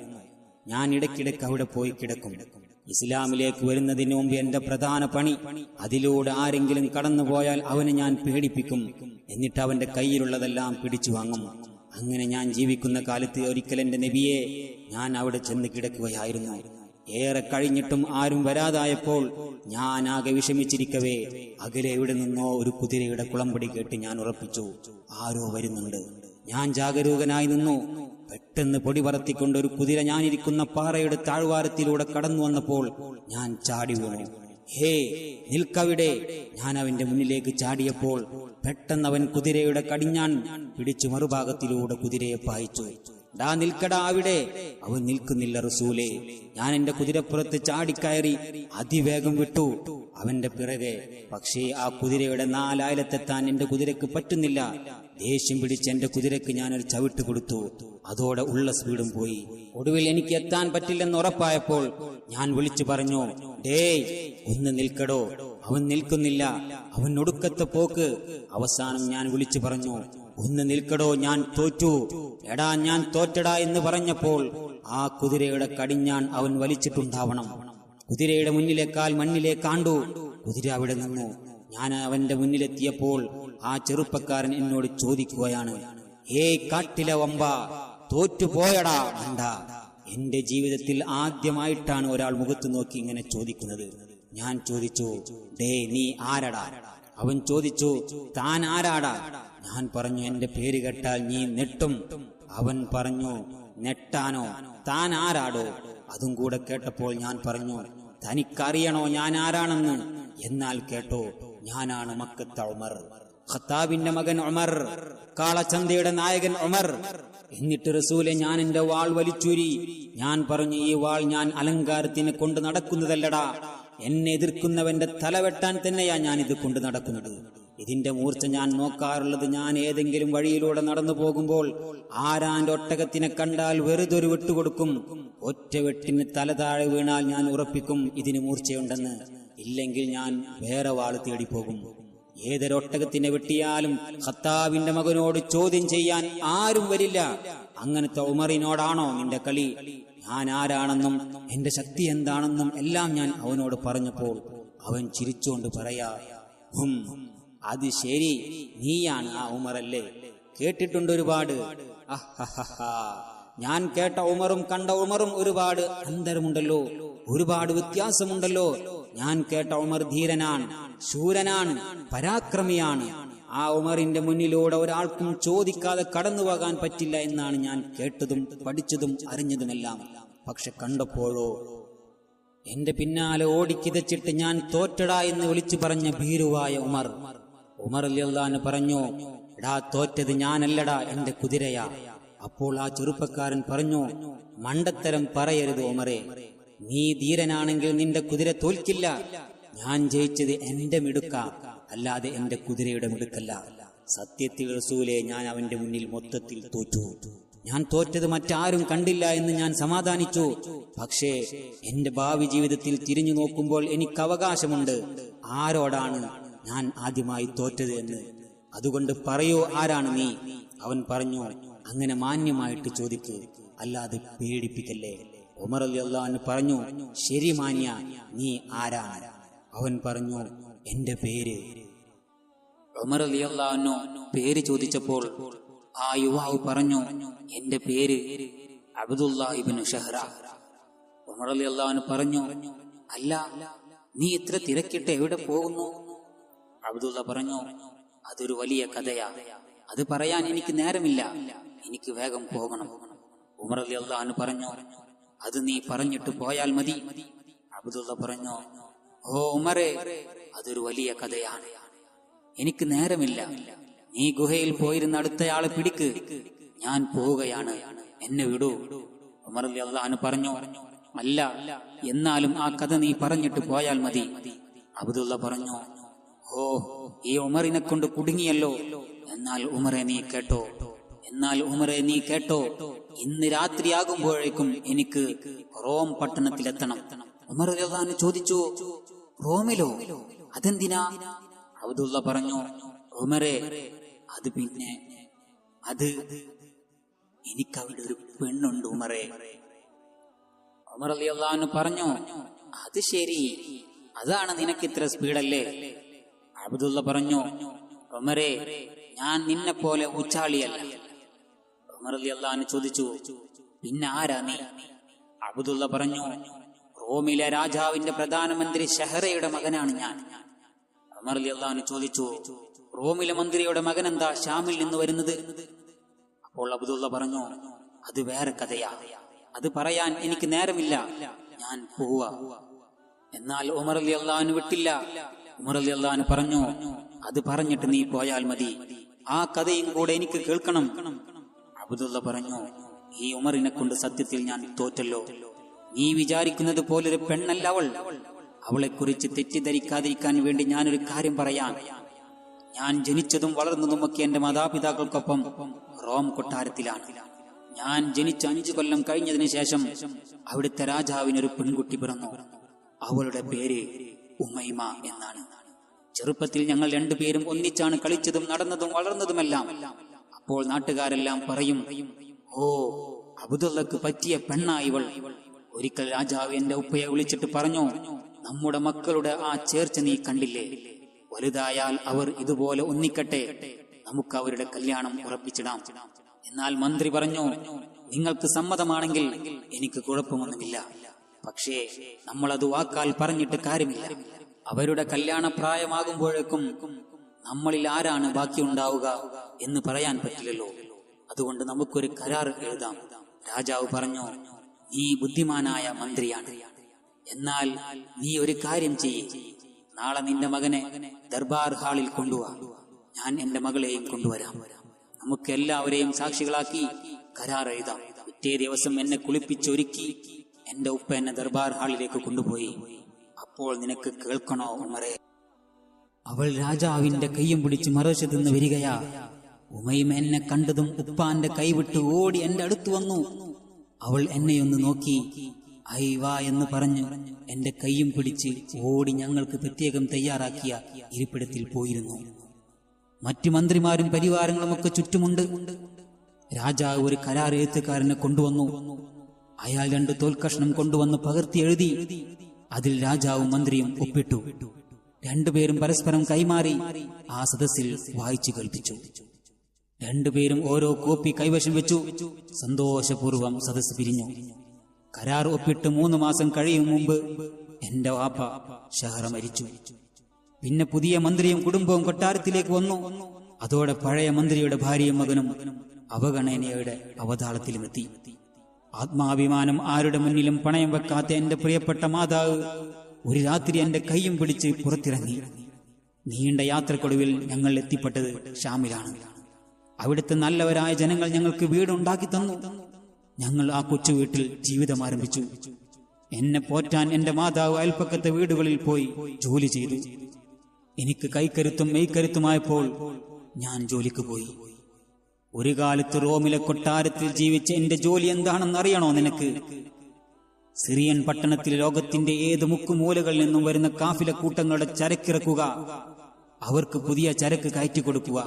ഞാൻ ഇടയ്ക്കിടയ്ക്ക് അവിടെ പോയി കിടക്കും. ഇസ്ലാമിലേക്ക് വരുന്നതിന് മുമ്പ് എന്റെ പ്രധാന പണി, അതിലൂടെ ആരെങ്കിലും കടന്നുപോയാൽ അവനെ ഞാൻ പേടിപ്പിക്കും. എന്നിട്ട് അവന്റെ കയ്യിലുള്ളതെല്ലാം പിടിച്ചു വാങ്ങും. അങ്ങനെ ഞാൻ ജീവിക്കുന്ന കാലത്ത് ഒരിക്കൽ എന്റെ നബിയെ, ഞാൻ അവിടെ ചെന്ന് കിടക്കുകയായിരുന്നു. ഏറെ കഴിഞ്ഞിട്ടും ആരും വരാതായപ്പോൾ ഞാൻ ആകെ വിഷമിച്ചിരിക്കവേ അകലെ എവിടെ നിന്നോ ഒരു കുതിരയുടെ കുളമ്പടി കേട്ട് ഞാൻ ഉറപ്പിച്ചു, ആരോ വരുന്നുണ്ട്. ഞാൻ ജാഗരൂകനായി നിന്നു. പെട്ടെന്ന് പൊടി പറത്തിക്കൊണ്ട് ഒരു കുതിര ഞാനിരിക്കുന്ന പാറയുടെ താഴ്വാരത്തിലൂടെ കടന്നു വന്നപ്പോൾ ഞാൻ ചാടി വീണു. ഹേ നിൽക്കവിടെ. ഞാൻ അവന്റെ മുന്നിലേക്ക് ചാടിയപ്പോൾ പെട്ടെന്ന് അവൻ കുതിരയുടെ കടിഞ്ഞാൻ പിടിച്ചു മറുഭാഗത്തിലൂടെ കുതിരയെ പായിച്ചു. ഡാ നിൽക്കടാ അവിടെ. അവൻ നിൽക്കുന്നില്ല റസൂലേ. ഞാൻ എന്റെ കുതിരപ്പുറത്ത് ചാടിക്കയറി അതിവേഗം വിട്ടു അവന്റെ പിറകെ. പക്ഷേ ആ കുതിരയുടെ 4 അയലത്തെത്താൻ എന്റെ കുതിരക്ക് പറ്റുന്നില്ല. ദേഷ്യം പിടിച്ച് എന്റെ കുതിരക്ക് ഞാനൊരു ചവിട്ട് കൊടുത്തു. അതോടെ ഉള്ള സ്പീഡും പോയി. ഒടുവിൽ എനിക്ക് എത്താൻ പറ്റില്ലെന്ന് ഉറപ്പായപ്പോൾ ഞാൻ വിളിച്ചു പറഞ്ഞു, ഡേയ് ഒന്ന് നിൽക്കടോ. അവൻ നിൽക്കുന്നില്ല. അവൻ ഒടുക്കത്തെ പോക്ക്. അവസാനം ഞാൻ വിളിച്ചു പറഞ്ഞു, ഒന്ന് നിൽക്കടോ, ഞാൻ തോറ്റു. എടാ ഞാൻ തോറ്റടാ എന്ന് പറഞ്ഞപ്പോൾ ആ കുതിരയുടെ കടിഞ്ഞാൻ അവൻ വലിച്ചിട്ടുണ്ടാവണം. കുതിരയുടെ മുന്നിലേക്കാൽ മണ്ണിലേക്കാണ്ടു. കുതിര അവിടെ നിന്നു. ഞാൻ അവന്റെ മുന്നിലെത്തിയപ്പോൾ ആ ചെറുപ്പക്കാരൻ എന്നോട് ചോദിക്കുകയാണ്, ഏയ് കാട്ടിലെ വമ്പ, തോറ്റുപോയടാ മണ്ട. എന്റെ ജീവിതത്തിൽ ആദ്യമായിട്ടാണ് ഒരാൾ മുഖത്ത് നോക്കി ഇങ്ങനെ ചോദിക്കുന്നത്. ഞാൻ ചോദിച്ചു, ഡേ നീ ആരടാ? അവൻ ചോദിച്ചു, താൻ ആരാടാ? ഞാൻ പറഞ്ഞു, എന്റെ പേര് കേട്ടാൽ നീ നെട്ടും. അവൻ പറഞ്ഞു, നെട്ടാനോ? താൻ ആരാടോ? അതും കൂടെ കേട്ടപ്പോൾ ഞാൻ പറഞ്ഞു, തനിക്കറിയണോ ഞാൻ ആരാണെന്ന്? എന്നാൽ കേട്ടോ, ഞാനാണ് മക്കത്തെ ഉമർ, ഖത്താബിന്റെ മകൻ ഉമർ, കാളച്ചന്തയുടെ നായകൻ ഉമർ. എന്നിട്ട് റസൂലെ, ഞാൻ എന്റെ വാൾ വലിച്ചൂരി. ഞാൻ പറഞ്ഞു, ഈ വാൾ ഞാൻ അലങ്കാരത്തിന് കൊണ്ട് നടക്കുന്നതല്ലടാ. എന്നെ എതിർക്കുന്നവന്റെ തല വെട്ടാൻ തന്നെയാ ഞാൻ ഇത് കൊണ്ട് നടക്കുന്നത്. ഇതിന്റെ മൂർച്ച ഞാൻ നോക്കാറുള്ളത്, ഞാൻ ഏതെങ്കിലും വഴിയിലൂടെ നടന്നു പോകുമ്പോൾ ആരാന്റെ ഒട്ടകത്തിനെ കണ്ടാൽ വെറുതൊരു വെട്ടുകൊടുക്കും. ഒറ്റ വെട്ടിന് തല താഴെ വീണാൽ ഞാൻ ഉറപ്പിക്കും ഇതിന് മൂർച്ചയുണ്ടെന്ന്. ഇല്ലെങ്കിൽ ഞാൻ വേറെ വാള് തേടിപ്പോകും. ഏതൊരൊട്ടകത്തിനെ വെട്ടിയാലും ഖത്താബിന്റെ മകനോട് ചോദ്യം ചെയ്യാൻ ആരും വരില്ല. അങ്ങനത്തെ ഉമറിനോടാണോ നിന്റെ കളി? ഞാൻ ആരാണെന്നും എന്റെ ശക്തി എന്താണെന്നും എല്ലാം ഞാൻ അവനോട് പറഞ്ഞപ്പോൾ അവൻ ചിരിച്ചുകൊണ്ട് പറയാ, അത് ശരി, നീയാണ് ആ ഉമറല്ലേ? കേട്ടിട്ടുണ്ട് ഒരുപാട്. ഞാൻ കേട്ട ഉമറും കണ്ട ഉമറും ഒരുപാട് അന്തരമുണ്ടല്ലോ, ഒരുപാട് വ്യത്യാസമുണ്ടല്ലോ. ഞാൻ കേട്ട ഉമർ ധീരനാണ്, ശൂരനാണ്, പരാക്രമിയാണ്. ആ ഉമറിന്റെ മുന്നിലൂടെ ഒരാൾക്കും ചോദിക്കാതെ കടന്നു പോകാൻ പറ്റില്ല എന്നാണ് ഞാൻ കേട്ടതും പഠിച്ചതും അറിഞ്ഞതുമെല്ലാം. പക്ഷെ കണ്ടപ്പോഴോ എന്റെ പിന്നാലെ ഓടിക്കിതച്ചിട്ട് ഞാൻ തോറ്റടാ എന്ന് വിളിച്ചു പറഞ്ഞ ഭീരുവായ ഉമർ റളിയല്ലാഹു അൻഹു പറഞ്ഞു, എടാ തോറ്റത് ഞാനല്ലടാ, എന്റെ കുതിരയാ. അപ്പോൾ ആ ചെറുപ്പക്കാരൻ പറഞ്ഞു, മണ്ടത്തരം പറയരുത് ഉമറേ, നീ ധീരനാണെങ്കിൽ നിന്റെ കുതിര തോൽക്കില്ല. ഞാൻ ജയിച്ചത് എന്റെ മിടുക്ക, അല്ലാതെ എന്റെ കുതിരയുടെ മിടുക്കല്ല. സത്യത്തിൽ റസൂലേ, ഞാൻ അവന്റെ മുന്നിൽ മൊത്തത്തിൽ തോറ്റു. ഞാൻ തോറ്റത് മറ്റാരും കണ്ടില്ല എന്ന് ഞാൻ സമാധാനിച്ചു. പക്ഷേ എന്റെ ഭാവി ജീവിതത്തിൽ തിരിഞ്ഞു നോക്കുമ്പോൾ എനിക്ക് അവകാശമുണ്ട് ആരോടാണ് ഞാൻ ആദ്യമായി തോറ്റത് എന്ന്. അതുകൊണ്ട് പറയൂ, ആരാണ് നീ? അവൻ പറഞ്ഞു, അങ്ങനെ മാന്യമായിട്ട് ചോദിക്കൂ, അല്ലാതെ പേടിപ്പിക്കല്ലേ. ഉമർ റളിയല്ലാഹു അൻഹു പറഞ്ഞു, ശരി മാന്യ, നീ ആരാണ്? അവൻ പറഞ്ഞു, എന്റെ പേര്. ഉമർ റളിയല്ലാഹു അൻഹു പേര് ചോദിച്ചപ്പോൾ ആ യുവാവ് പറഞ്ഞു, എന്റെ പേര് അബ്ദുല്ലാഹ് ഇബ്നു ഷഹ്റ. ഉമർ റളിയല്ലാഹു അൻഹു പറഞ്ഞു, അല്ല, നീ ഇത്ര തിരക്കിട്ട് എവിടെ പോകുന്നു? അബ്ദുള്ള പറഞ്ഞു, അതൊരു വലിയ കഥയാ, അത് പറയാൻ എനിക്ക് നേരമില്ല, എനിക്ക് വേഗം പോകണം. ഉമർ റളിയല്ലാഹു അൻഹു പറഞ്ഞു, അത് നീ പറഞ്ഞിട്ട് പോയാൽ മതി. അബ്ദുള്ള പറഞ്ഞു, ഓ ഉമറേ, അതൊരു വലിയ കഥയാണ്, എനിക്ക് നേരമില്ല. നീ ഗുഹയിൽ പോയിരുന്ന അടുത്തയാളെ പിടിക്ക്, ഞാൻ പോവുകയാണ്, എന്നെ വിടൂ. ഉമർ റളിയല്ലാഹു അൻഹു പറഞ്ഞു, അല്ല, എന്നാലും ആ കഥ നീ പറഞ്ഞിട്ട് പോയാൽ മതി. അബ്ദുള്ള പറഞ്ഞു, ഓ, ഈ ഉമറിനെ കൊണ്ട് കുടുങ്ങിയല്ലോ. എന്നാൽ ഉമറെ നീ കേട്ടോ, ഇന്ന് രാത്രിയാകുമ്പോഴേക്കും എനിക്ക് റോം പട്ടണത്തിലെത്തണം. ഉമർ റളിയല്ലാഹു അൻഹു ചോദിച്ചു, റോമിലോ? അതെന്തിനാ? അബ്ദുള്ള പറഞ്ഞു, ഉമറെ, അത് പിന്നെ എനിക്കവിടെ ഒരു പെണ്ണുണ്ട് ഉമറെ. ഉമർ റളിയല്ലാഹു അൻഹു പറഞ്ഞു, അത് ശരി, അതാണ് നിനക്ക് ഇത്ര സ്പീഡല്ലേ? അബ്ദുള്ള പറഞ്ഞു, ഉമറെ, ഞാൻ നിന്നെ പോലെ ഉച്ചാളിയല്ല. ഉമർ റളിയല്ലാഹു അൻഹു ചോദിച്ചു, പിന്നെ ആരാ നീ? അബ്ദുള്ള പറഞ്ഞു, റോമിലെ രാജാവിന്റെ പ്രധാനമന്ത്രി ഷഹറയുടെ മകനാണ് ഞാൻ. ഉമർ റളിയല്ലാഹു അൻഹു ചോദിച്ചു, റോമിലെ മന്ത്രിയുടെ മകൻ എന്താ ഷാമിൽ നിന്ന് വരുന്നത്? അപ്പോൾ അബ്ദുള്ള പറഞ്ഞു, അത് വേറെ കഥയാ, അത് പറയാൻ എനിക്ക് നേരമില്ല, ഞാൻ പോവാ. എന്നാൽ ഉമർ റളിയല്ലാഹു അൻഹു വിട്ടില്ല. ഉമർ റളിയല്ലാഹു അൻഹു പറഞ്ഞു, അത് പറഞ്ഞിട്ട് നീ പോയാൽ മതി, ആ കഥയും കൂടെ എനിക്ക് കേൾക്കണം. അബ്ദുള്ള പറഞ്ഞു, ഈ ഉമറിനെ കൊണ്ട് സത്യത്തിൽ ഞാൻ തോറ്റല്ലോ. നീ വിചാരിക്കുന്നത് പോലൊരു പെണ്ണല്ല അവൾ. അവളെക്കുറിച്ച് തെറ്റിദ്ധരിക്കാതിരിക്കാൻ വേണ്ടി ഞാനൊരു കാര്യം പറയാൻ. ഞാൻ ജനിച്ചതും വളർന്നതുമൊക്കെ എന്റെ മാതാപിതാക്കൾക്കൊപ്പം റോം കൊട്ടാരത്തിലാണ്. ഞാൻ ജനിച്ച് 5 കൊല്ലം കഴിഞ്ഞതിന് ശേഷം അവിടുത്തെ രാജാവിനൊരു പെൺകുട്ടി പിറന്നു. അവളുടെ പേര് ഉമൈമ എന്നാണ്. ചെറുപ്പത്തിൽ ഞങ്ങൾ 2 പേരും ഒന്നിച്ചാണ് കളിച്ചതും നടന്നതും വളർന്നതുമെല്ലാം. അപ്പോൾ നാട്ടുകാരെല്ലാം പറയും, ഓ, അബ്ദുള്ളക്ക് പറ്റിയ പെണ്ണായി ഇവൾ. ഒരിക്കൽ രാജാവ് എന്റെ ഉപ്പയെ വിളിച്ചിട്ട് പറഞ്ഞു, നമ്മുടെ മക്കളുടെ ആ ചേർച്ച നീ കണ്ടില്ലേ? വലുതായാൽ അവർ ഇതുപോലെ ഒന്നിക്കട്ടെ, നമുക്ക് അവരുടെ കല്യാണം ഉറപ്പിച്ചിടാം. എന്നാൽ മന്ത്രി പറഞ്ഞു, നിങ്ങൾക്ക് സമ്മതമാണെങ്കിൽ എനിക്ക് കുഴപ്പമൊന്നുമില്ല. പക്ഷേ നമ്മളത് വാക്കാൽ പറഞ്ഞിട്ട് കാര്യമില്ല. അവരുടെ കല്യാണ പ്രായമാകുമ്പോഴേക്കും നമ്മളിൽ ആരാണ് ബാക്കിയുണ്ടാവുക എന്ന് പറയാൻ പറ്റില്ലല്ലോ. അതുകൊണ്ട് നമുക്കൊരു കരാർ എഴുതാം. രാജാവ് പറഞ്ഞു, നീ ബുദ്ധിമാനായ മന്ത്രിയാണ്. എന്നാൽ നീ ഒരു കാര്യം ചെയ്യ്. നാളെ നിന്റെ മകനെ ദർബാർ ഹാളിൽ കൊണ്ടുവാ. ഞാൻ എന്റെ മകളെയും കൊണ്ടുവരാം. നമുക്ക് എല്ലാവരെയും സാക്ഷികളാക്കി കരാർ എഴുതാം. പിറ്റേ ദിവസം എന്നെ കുളിപ്പിച്ചൊരുക്കി എന്റെ ഉപ്പ എന്നെ ദർബാർ ഹാളിലേക്ക് കൊണ്ടുപോയി. അപ്പോൾ നിനക്ക് കേൾക്കണോ ഉമറേ? അവൾ രാജാവിന്റെ കയ്യും പിടിച്ച് മറുവശത്ത് നിന്ന് വരികയാ. ഉമൈമ എന്നെ കണ്ടതും ഉപ്പാന്റെ കൈവിട്ട് ഓടി എന്റെ അടുത്ത് വന്നു. അവൾ എന്നെയൊന്ന് നോക്കി ഐവാ എന്ന് പറഞ്ഞു എന്റെ കൈയും പിടിച്ച് ഓടി ഞങ്ങൾക്ക് പ്രത്യേകം തയ്യാറാക്കിയ ഇരിപ്പിടത്തിൽ പോയിരുന്നു. മറ്റു മന്ത്രിമാരും പരിവാരങ്ങളുമൊക്കെ ചുറ്റുമുണ്ട്. രാജാവ് ഒരു കരാർ എഴുത്തുകാരനെ കൊണ്ടുവന്നു. അയാൾ 2 തോൽക്കഷ്ണം കൊണ്ടുവന്ന് പകർത്തി എഴുതി. അതിൽ രാജാവും മന്ത്രിയും ഒപ്പിട്ടു. 2 പേരും പരസ്പരം കൈമാറി ആ സദസ്സിൽ വായിച്ചു കേൾപ്പിച്ചു. 2 പേരും ഓരോ കോപ്പി കൈവശം വെച്ചു. സന്തോഷപൂർവ്വം സദസ്സ് പിരിഞ്ഞു. കരാർ ഒപ്പിട്ട് 3 മാസം കഴിയും മുമ്പ് എന്റെ വാപ്പ ഷഹറ മരിച്ചു. പിന്നെ പുതിയ മന്ത്രിയും കുടുംബവും കൊട്ടാരത്തിലേക്ക് വന്നു. അതോടെ പഴയ മന്ത്രിയുടെ ഭാര്യയും മകനും അവഗണനയുടെ അവതാളത്തിലുമെത്തി. ആത്മാഭിമാനം ആരുടെ മുന്നിലും പണയം വെക്കാത്ത എന്റെ പ്രിയപ്പെട്ട മാതാവ് ഒരു രാത്രി എന്റെ കൈയും പിടിച്ച് പുറത്തിറങ്ങി. നീണ്ട യാത്രക്കൊടുവിൽ ഞങ്ങൾ എത്തിപ്പെട്ടത് ഷാമിലാണ്. അവിടുത്തെ നല്ലവരായ ജനങ്ങൾ ഞങ്ങൾക്ക് വീടുണ്ടാക്കി തന്നു. ഞങ്ങൾ ആ കൊച്ചു വീട്ടിൽ ജീവിതം ആരംഭിച്ചു. എന്നെ പോറ്റാൻ എന്റെ മാതാവ് അയൽപ്പക്കത്തെ വീടുകളിൽ പോയി ജോലി ചെയ്തു. എനിക്ക് കൈക്കരുത്തും മെയ്ക്കരുത്തുമായപ്പോൾ ഞാൻ ജോലിക്ക് പോയി. ഒരു കാലത്ത് റോമിലെ കൊട്ടാരത്തിൽ ജീവിച്ച എന്റെ ജോലി എന്താണെന്ന് അറിയണോ നിനക്ക്? സിറിയൻ പട്ടണത്തിൽ ലോകത്തിന്റെ ഏത് മുക്കുമൂലകളിൽ നിന്നും വരുന്ന കാഫില കൂട്ടങ്ങളുടെ ചരക്കിറക്കുക, അവർക്ക് പുതിയ ചരക്ക് കയറ്റിക്കൊടുക്കുക.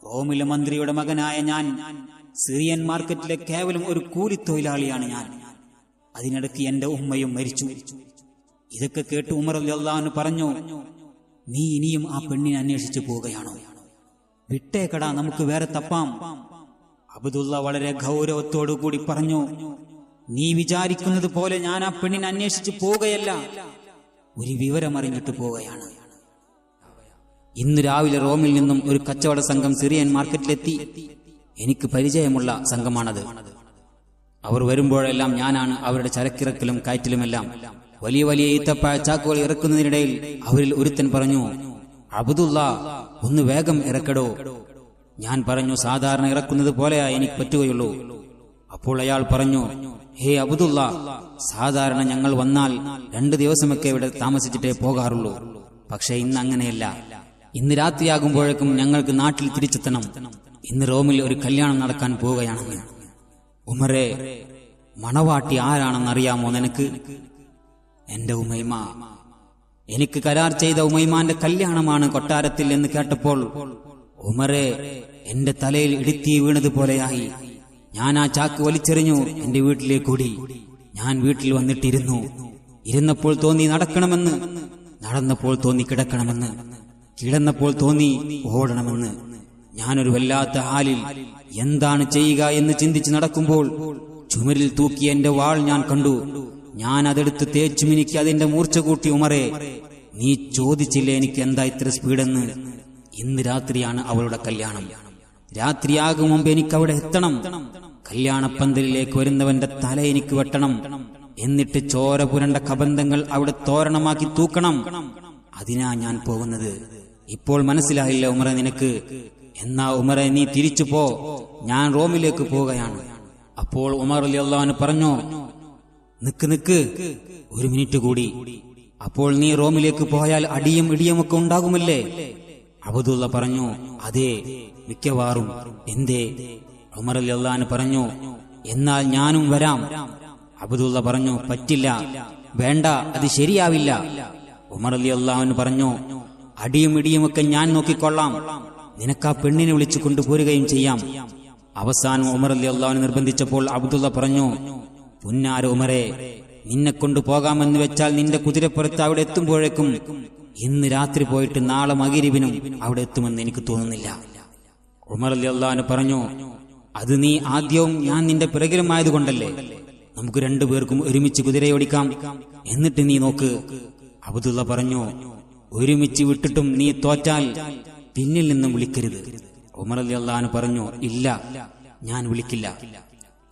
റോമിലെ മന്ത്രിയുടെ മകനായ ഞാൻ സിറിയൻ മാർക്കറ്റിലെ കേവലം ഒരു കൂലിത്തൊഴിലാളിയാണ് ഞാൻ. അതിനിടയ്ക്ക് എന്റെ ഉമ്മയും മരിച്ചു. ഇതൊക്കെ കേട്ട് ഉമർ റളിയല്ലാഹു അൻഹു പറഞ്ഞു, നീ ഇനിയും ആ പെണ്ണിനെ അന്വേഷിച്ചു പോവുകയാണോ? വിട്ടേക്കടാ, നമുക്ക് വേറെ തപ്പാം. അബ്ദുള്ള വളരെ ഗൗരവത്തോടുകൂടി പറഞ്ഞു, നീ വിചാരിക്കുന്നത് പോലെ ഞാൻ ആ പെണ്ണിനെ അന്വേഷിച്ചു പോവുകയല്ല, ഒരു വിവരമറിഞ്ഞിട്ട് പോവുകയാണ്. ഇന്ന് രാവിലെ റോമിൽ നിന്നും ഒരു കച്ചവട സംഘം സിറിയൻ മാർക്കറ്റിലെത്തി. എനിക്ക് പരിചയമുള്ള സംഘമാണത്. അവർ വരുമ്പോഴെല്ലാം ഞാനാണ് അവരുടെ ചരക്കിറക്കലും കയറ്റിലുമെല്ലാം. വലിയ വലിയ ഈത്തപ്പഴ ചാക്കുകൾ ഇറക്കുന്നതിനിടയിൽ അവരിൽ ഒരുത്തൻ പറഞ്ഞു, അബ്ദുള്ള, ഒന്ന് വേഗം ഇറക്കടോ. ഞാൻ പറഞ്ഞു, സാധാരണ ഇറക്കുന്നത് പോലെയാ എനിക്ക് പറ്റുകയുള്ളൂ. അപ്പോൾ അയാൾ പറഞ്ഞു, ഹേ അബ്ദുള്ള, സാധാരണ ഞങ്ങൾ വന്നാൽ 2 ദിവസമൊക്കെ ഇവിടെ താമസിച്ചിട്ടേ പോകാറുള്ളൂ. പക്ഷെ ഇന്ന് അങ്ങനെയല്ല. ഇന്ന് രാത്രിയാകുമ്പോഴേക്കും ഞങ്ങൾക്ക് നാട്ടിൽ തിരിച്ചെത്തണം. ഇന്ന് റോമിൽ ഒരു കല്യാണം നടക്കാൻ പോവുകയാണെന്ന്. ഉമറേ, മണവാട്ടി ആരാണെന്നറിയാമോ നിനക്ക്? എന്റെ ഉമൈമ. എനിക്ക് കരാർ ചെയ്ത ഉമൈമാന്റെ കല്യാണമാണ് കൊട്ടാരത്തിൽ എന്ന് കേട്ടപ്പോൾ ഉമറേ, എന്റെ തലയിൽ ഇടുത്തി വീണതുപോലെയായി. ഞാൻ ആ ചാക്ക് വലിച്ചെറിഞ്ഞു എന്റെ വീട്ടിലേക്ക് ഓടി. ഞാൻ വീട്ടിൽ വന്നിട്ടിരുന്നു. ഇരുന്നപ്പോൾ തോന്നി നടക്കണമെന്ന്, നടന്നപ്പോൾ തോന്നി കിടക്കണമെന്ന്, കിടന്നപ്പോൾ തോന്നി ഓടണമെന്ന്. ഞാനൊരു വല്ലാത്ത ഹാലിൽ എന്താണ് ചെയ്യുക എന്ന് ചിന്തിച്ച് നടക്കുമ്പോൾ ചുമരിൽ തൂക്കിയ എന്റെ വാൾ ഞാൻ കണ്ടു. ഞാൻ അതെടുത്ത് തേച്ചു മിനിക്ക് അതിന്റെ മൂർച്ച കൂട്ടി. ഉമറേ, നീ ചോദിച്ചില്ലേ എനിക്ക് എന്താ ഇത്ര സ്പീഡെന്ന്? ഇന്ന് രാത്രിയാണ് അവളുടെ കല്യാണം. രാത്രിയാകും മുമ്പ് എനിക്ക് അവിടെ എത്തണം. കല്യാണപ്പന്തലിലേക്ക് വരുന്നവന്റെ തല എനിക്ക് വെട്ടണം. എന്നിട്ട് ചോര പുരണ്ട കബന്ധങ്ങൾ അവിടെ തോരണമാക്കി തൂക്കണം. അതിനാ ഞാൻ പോകുന്നത്. ഇപ്പോൾ മനസ്സിലായില്ല ഉമറെ നിനക്ക്? എന്നാ ഉമറെ നീ തിരിച്ചു പോ, ഞാൻ റോമിലേക്ക് പോവുകയാണ്. അപ്പോൾ ഉമർ റളിയല്ലാഹു അൻഹു പറഞ്ഞു, നിക്ക് ഒരു മിനിറ്റ് കൂടി. അപ്പോൾ നീ റോമിലേക്ക് പോയാൽ അടിയും ഇടിയുമൊക്കെ ഉണ്ടാകുമല്ലേ? അബ്ദുള്ള പറഞ്ഞു, അതെ, മിക്കവാറും. എന്തേ? ഉമർ റളിയല്ലാഹു അൻഹു പറഞ്ഞു, എന്നാൽ ഞാനും വരാം. അബ്ദുള്ള പറഞ്ഞു, പറ്റില്ല, വേണ്ട, അത് ശരിയാവില്ല. ഉമർ റളിയല്ലാഹു അൻഹു പറഞ്ഞു, അടിയും ഇടിയുമൊക്കെ ഞാൻ നോക്കിക്കൊള്ളാം, നിനക്കാ പെണ്ണിനെ വിളിച്ചു കൊണ്ടുപോരുകയും ചെയ്യാം. അവസാനം ഉമർ റളിയല്ലാഹു അൻഹു നിർബന്ധിച്ചപ്പോൾ അബ്ദുള്ള പറഞ്ഞു, പുന്നാര ഉമറെ, നിന്നെ കൊണ്ടുപോകാമെന്ന് വെച്ചാൽ നിന്റെ കുതിരപ്പുറത്ത് അവിടെ എത്തുമ്പോഴേക്കും ഇന്ന് രാത്രി പോയിട്ട് നാളെ മഗ്‌രിബിനും അവിടെ എത്തുമെന്ന് എനിക്ക് തോന്നുന്നില്ല. ഉമർ റളിയല്ലാഹു അൻഹു പറഞ്ഞു, അത് നീ ആദ്യവും ഞാൻ നിന്റെ പിറകിലുമായതുകൊണ്ടല്ലേ, നമുക്ക് രണ്ടുപേർക്കും ഒരുമിച്ച് കുതിരയോടിക്കാം, എന്നിട്ട് നീ നോക്ക്. അബ്ദുള്ള പറഞ്ഞു, ഒരുമിച്ച് വിട്ടിട്ടും നീ തോറ്റാൽ പിന്നിൽ നിന്നും വിളിക്കരുത്. ഉമർ റളിയല്ലാഹു അൻഹു പറഞ്ഞു, ഇല്ല, ഞാൻ വിളിക്കില്ല.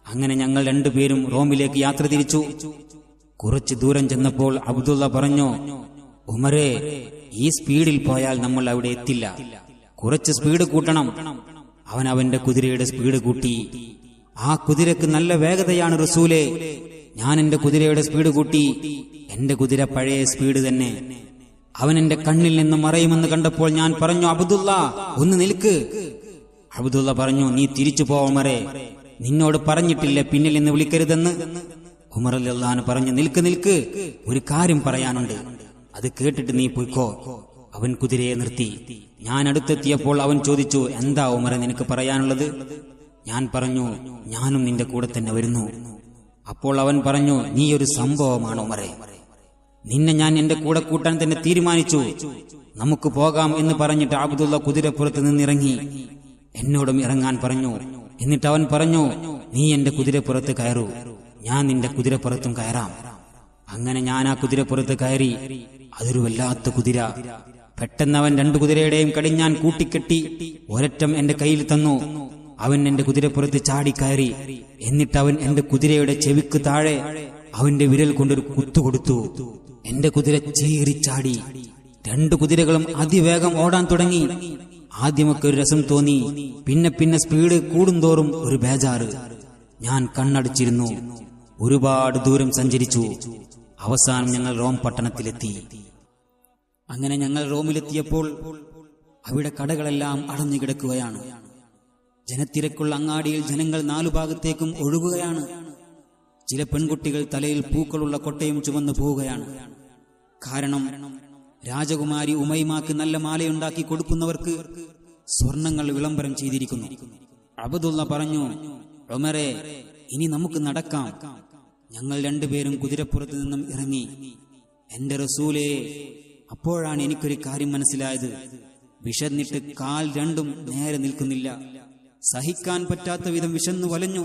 അങ്ങനെ ഞങ്ങൾ രണ്ടുപേരും റോമിലേക്ക് യാത്ര തിരിച്ചു. കുറച്ചു ദൂരം ചെന്നപ്പോൾ അബ്ദുള്ള പറഞ്ഞു, ഉമരെ, ഈ സ്പീഡിൽ പോയാൽ നമ്മൾ അവിടെ എത്തില്ല, കുറച്ച് സ്പീഡ് കൂട്ടണം. അവന്റെ കുതിരയുടെ സ്പീഡ് കൂട്ടി. ആ കുതിരക്ക് നല്ല വേഗതയാണ് റസൂലേ. ഞാൻ എന്റെ കുതിരയുടെ സ്പീഡ് കൂട്ടി. എന്റെ കുതിര പഴയ സ്പീഡ് തന്നെ. അവൻ എന്റെ കണ്ണിൽ നിന്ന് മറയുമെന്ന് കണ്ടപ്പോൾ ഞാൻ പറഞ്ഞു, അബ്ദുള്ള, ഒന്ന് നിൽക്ക്. അബ്ദുള്ള പറഞ്ഞു, നീ തിരിച്ചു പോ ഉമറെ, നിന്നോട് പറഞ്ഞിട്ടില്ലേ പിന്നിൽ നിന്ന് വിളിക്കരുതെന്ന്? ഉമർ റളിയല്ലാഹു അൻഹു പറഞ്ഞു, നിൽക്ക്, ഒരു കാര്യം പറയാനുണ്ട്, അത് കേട്ടിട്ട് നീ പോയിക്കോ. അവൻ കുതിരയെ നിർത്തി. ഞാൻ അടുത്തെത്തിയപ്പോൾ അവൻ ചോദിച്ചു, എന്താ ഉമറെ നിനക്ക് പറയാനുള്ളത്? ഞാൻ പറഞ്ഞു, ഞാനും നിന്റെ കൂടെ തന്നെ വരുന്നു. അപ്പോൾ അവൻ പറഞ്ഞു, നീ ഒരു സംഭവമാണ് ഉമറെ, നിന്നെ ഞാൻ എന്റെ കൂടെ കൂട്ടാൻ തന്നെ തീരുമാനിച്ചു, നമുക്ക് പോകാം എന്ന് പറഞ്ഞിട്ട് അബ്ദുള്ള കുതിരപ്പുറത്ത് നിന്നിറങ്ങി. എന്നോടും ഇറങ്ങാൻ പറഞ്ഞു. എന്നിട്ട് അവൻ പറഞ്ഞു, നീ എന്റെ കുതിരപ്പുറത്ത് കയറൂ, ഞാൻ നിന്റെ കുതിരപ്പുറത്തും കയറാം. അങ്ങനെ ഞാൻ ആ കുതിരപ്പുറത്ത് കയറി. അതൊരു വല്ലാത്ത കുതിര. പെട്ടെന്ന് അവൻ രണ്ടു കുതിരയുടെയും കടിഞ്ഞാൻ കൂട്ടിക്കെട്ടി ഒരറ്റം എന്റെ കയ്യിൽ തന്നു. അവൻ എന്റെ കുതിരപ്പുറത്ത് ചാടിക്കയറി. എന്നിട്ട് അവൻ എന്റെ കുതിരയുടെ ചെവിക്ക് താഴെ അവന്റെ വിരൽ കൊണ്ടൊരു കുത്തുകൊടുത്തു. എന്റെ കുതിര ചീറിച്ചാടി. രണ്ടു കുതിരകളും അതിവേഗം ഓടാൻ തുടങ്ങി. ആദ്യമൊക്കെ ഒരു രസം തോന്നി, പിന്നെ സ്പീഡ് കൂടുന്തോറും ഒരു ബേജാറ്. ഞാൻ കണ്ണടച്ചിരുന്നു. ഒരുപാട് ദൂരം സഞ്ചരിച്ചു. അവസാനം ഞങ്ങൾ റോം പട്ടണത്തിലെത്തി. അങ്ങനെ ഞങ്ങൾ റോമിലെത്തിയപ്പോൾ അവിടെ കടകളെല്ലാം അടഞ്ഞു കിടക്കുകയാണ്. ജനത്തിരക്കുള്ള അങ്ങാടിയിൽ ജനങ്ങൾ നാലു ഭാഗത്തേക്കും ഒഴുകുകയാണ്. ചില പെൺകുട്ടികൾ തലയിൽ പൂക്കളുള്ള കൊട്ടയും ചുമന്നു പോവുകയാണ്. കാരണം രാജകുമാരി ഉമൈമാക്ക് നല്ല മാലയുണ്ടാക്കി കൊടുക്കുന്നവർക്ക് സ്വർണങ്ങൾ വിളംബരം ചെയ്തിരിക്കുന്നു. അബ്ദുള്ള പറഞ്ഞു, ഉമറെ, ഇനി നമുക്ക് നടക്കാം. ഞങ്ങൾ രണ്ടുപേരും കുതിരപ്പുറത്ത് നിന്നും ഇറങ്ങി. എന്റെ റസൂലേ, അപ്പോഴാണ് എനിക്കൊരു കാര്യം മനസ്സിലായത്. വിശന്നിട്ട് കാൽ രണ്ടും നേരെ നിൽക്കുന്നില്ല. സഹിക്കാൻ പറ്റാത്ത വിധം വിശന്നു വലഞ്ഞു.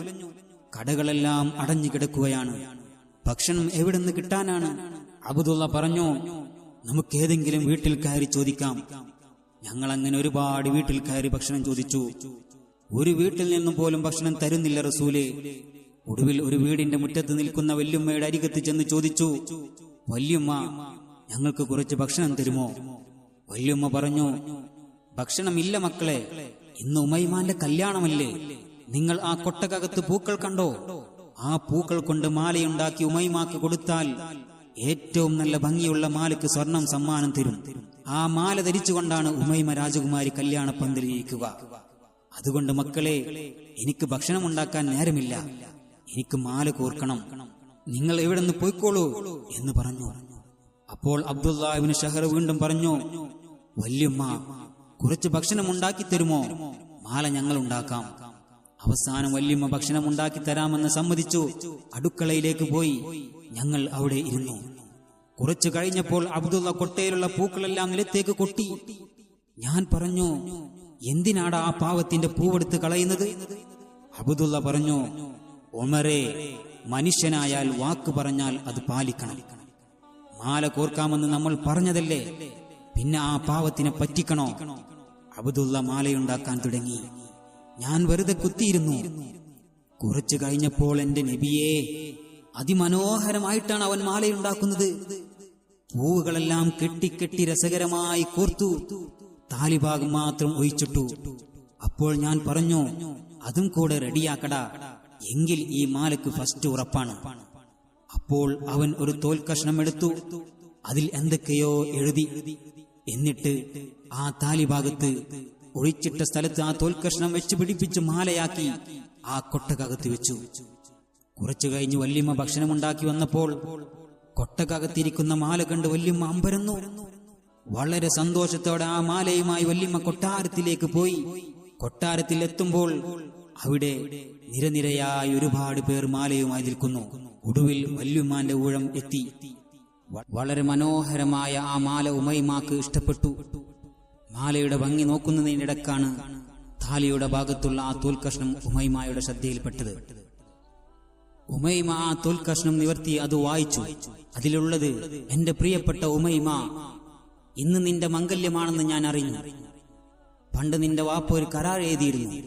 കടകളെല്ലാം അടഞ്ഞു കിടക്കുകയാണ്. ഭക്ഷണം എവിടെ നിന്ന് കിട്ടാനാണ്? അബ്ദുള്ള പറഞ്ഞു, നമുക്കേതെങ്കിലും വീട്ടിൽ കയറി ചോദിക്കാം. ഞങ്ങൾ അങ്ങനെ ഒരുപാട് വീട്ടിൽ കയറി ഭക്ഷണം ചോദിച്ചു. ഒരു വീട്ടിൽ നിന്നും പോലും ഭക്ഷണം തരുന്നില്ല റസൂലേ. ഒടുവിൽ ഒരു വീടിന്റെ മുറ്റത്ത് നിൽക്കുന്ന വല്യമ്മയുടെ അരികത്ത് ചെന്ന് ചോദിച്ചു, വല്യമ്മ, ഞങ്ങൾക്ക് കുറച്ച് ഭക്ഷണം തരുമോ? വല്യമ്മ പറഞ്ഞു, ഭക്ഷണമില്ല മക്കളെ, ഇന്ന് ഉമൈമാന്റെ കല്യാണമല്ലേ. നിങ്ങൾ ആ കൊട്ടകകത്ത് പൂക്കൾ കണ്ടോ? ആ പൂക്കൾ കൊണ്ട് മാലയുണ്ടാക്കി ഉമൈമാക്ക് കൊടുത്താൽ ഏറ്റവും നല്ല ഭംഗിയുള്ള മാലയ്ക്ക് സ്വർണം സമ്മാനം തരും. ആ മാല ധരിച്ചുകൊണ്ടാണ് ഉമൈമ രാജകുമാരി കല്യാണ പന്തലിരിക്കുക. അതുകൊണ്ട് മക്കളെ, എനിക്ക് ഭക്ഷണം ഉണ്ടാക്കാൻ നേരമില്ല, എനിക്ക് മാല കോർക്കണം. നിങ്ങൾ എവിടെ നിന്ന് പോയിക്കോളൂ എന്ന് പറഞ്ഞു. അപ്പോൾ അബ്ദുള്ള ഇബ്നു ഷഹർ വീണ്ടും പറഞ്ഞു, വല്യമ്മ, കുറച്ച് ഭക്ഷണം ഉണ്ടാക്കി തരുമോ? മാല ഞങ്ങൾ ഉണ്ടാക്കാം. അവസാനം വല്യമ്മ ഭക്ഷണം ഉണ്ടാക്കി തരാമെന്ന് സമ്മതിച്ചു. അടുക്കളയിലേക്ക് പോയി. ഞങ്ങൾ അവിടെ ഇരുന്നു. കുറച്ചു കഴിഞ്ഞപ്പോൾ അബ്ദുള്ള കൊട്ടയിലുള്ള പൂക്കളെല്ലാം നിലത്തേക്ക് കൊട്ടി. ഞാൻ പറഞ്ഞു, എന്തിനാടാ ആ പാവത്തിന്റെ പൂവെടുത്ത് കളയുന്നത്? അബ്ദുള്ള പറഞ്ഞു, ഉമറെ, മനുഷ്യനായാൽ വാക്ക് പറഞ്ഞാൽ അത് പാലിക്കണം. മാല കോർക്കാമെന്ന് നമ്മൾ പറഞ്ഞതല്ലേ, പിന്നെ ആ പാവത്തിനെ പറ്റിക്കണോ? അബ്ദുള്ള മാലയുണ്ടാക്കാൻ തുടങ്ങി. ഞാൻ വെറുതെ കുത്തിയിരുന്നു. കുറച്ചു കഴിഞ്ഞപ്പോൾ എന്റെ നബിയേ, അതിമനോഹരമായിട്ടാണ് അവൻ മാലയുണ്ടാക്കുന്നത്. പൂവുകളെല്ലാം കെട്ടി രസകരമായി കോർത്തു, താലിഭാഗം മാത്രം ഒഴിച്ചിട്ടു. അപ്പോൾ ഞാൻ പറഞ്ഞു, അതും കൂടെ റെഡിയാക്കടാ, എങ്കിൽ ഈ മാലയ്ക്ക് ഫസ്റ്റ് ഉറപ്പാണ്. അപ്പോൾ അവൻ ഒരു തോൽ കഷ്ണം എടുത്തു, അതിൽ എന്തൊക്കെയോ എഴുതി. എന്നിട്ട് ആ താലിഭാഗത്ത് ഒഴിച്ചിട്ട സ്ഥലത്ത് ആ തോൽ കഷ്ണം വെച്ച് പിടിപ്പിച്ച് മാലയാക്കി ആ കൊട്ടകകത്ത് വെച്ചു. കുറച്ചു കഴിഞ്ഞ് വല്യമ്മ ഭക്ഷണമുണ്ടാക്കി വന്നപ്പോൾ കൊട്ടകകത്തിരിക്കുന്ന മാല കണ്ട് വല്യമ്മ അമ്പരന്നു. വളരെ സന്തോഷത്തോടെ ആ മാലയുമായി വല്യമ്മ കൊട്ടാരത്തിലേക്ക് പോയി. കൊട്ടാരത്തിൽ എത്തുമ്പോൾ അവിടെ നിരനിരയായി ഒരുപാട് പേർ മാലയുമായി നിൽക്കുന്നു. ഒടുവിൽ വല്യമ്മാന്റെ ഊഴം എത്തി. വളരെ മനോഹരമായ ആ മാല ഉമൈമാക്ക് ഇഷ്ടപ്പെട്ടു. മാലയുടെ ഭംഗി നോക്കുന്നതിനിടക്കാണ് താലിയുടെ ഭാഗത്തുള്ള ആ തോൽക്കഷ്ണം ഉമൈമായുടെ ശ്രദ്ധയിൽപ്പെട്ടത്. ഉമൈമ ആ തോൽക്കഷ്ണം നിവർത്തി അത് വായിച്ചു. അതിലുള്ളത്, എന്റെ പ്രിയപ്പെട്ട ഉമൈമ, ഇന്ന് നിന്റെ മംഗല്യമാണെന്ന് ഞാൻ അറിഞ്ഞു. പണ്ട് നിന്റെ വാപ്പ ഒരു കരാർ എഴുതിയിരുന്നു.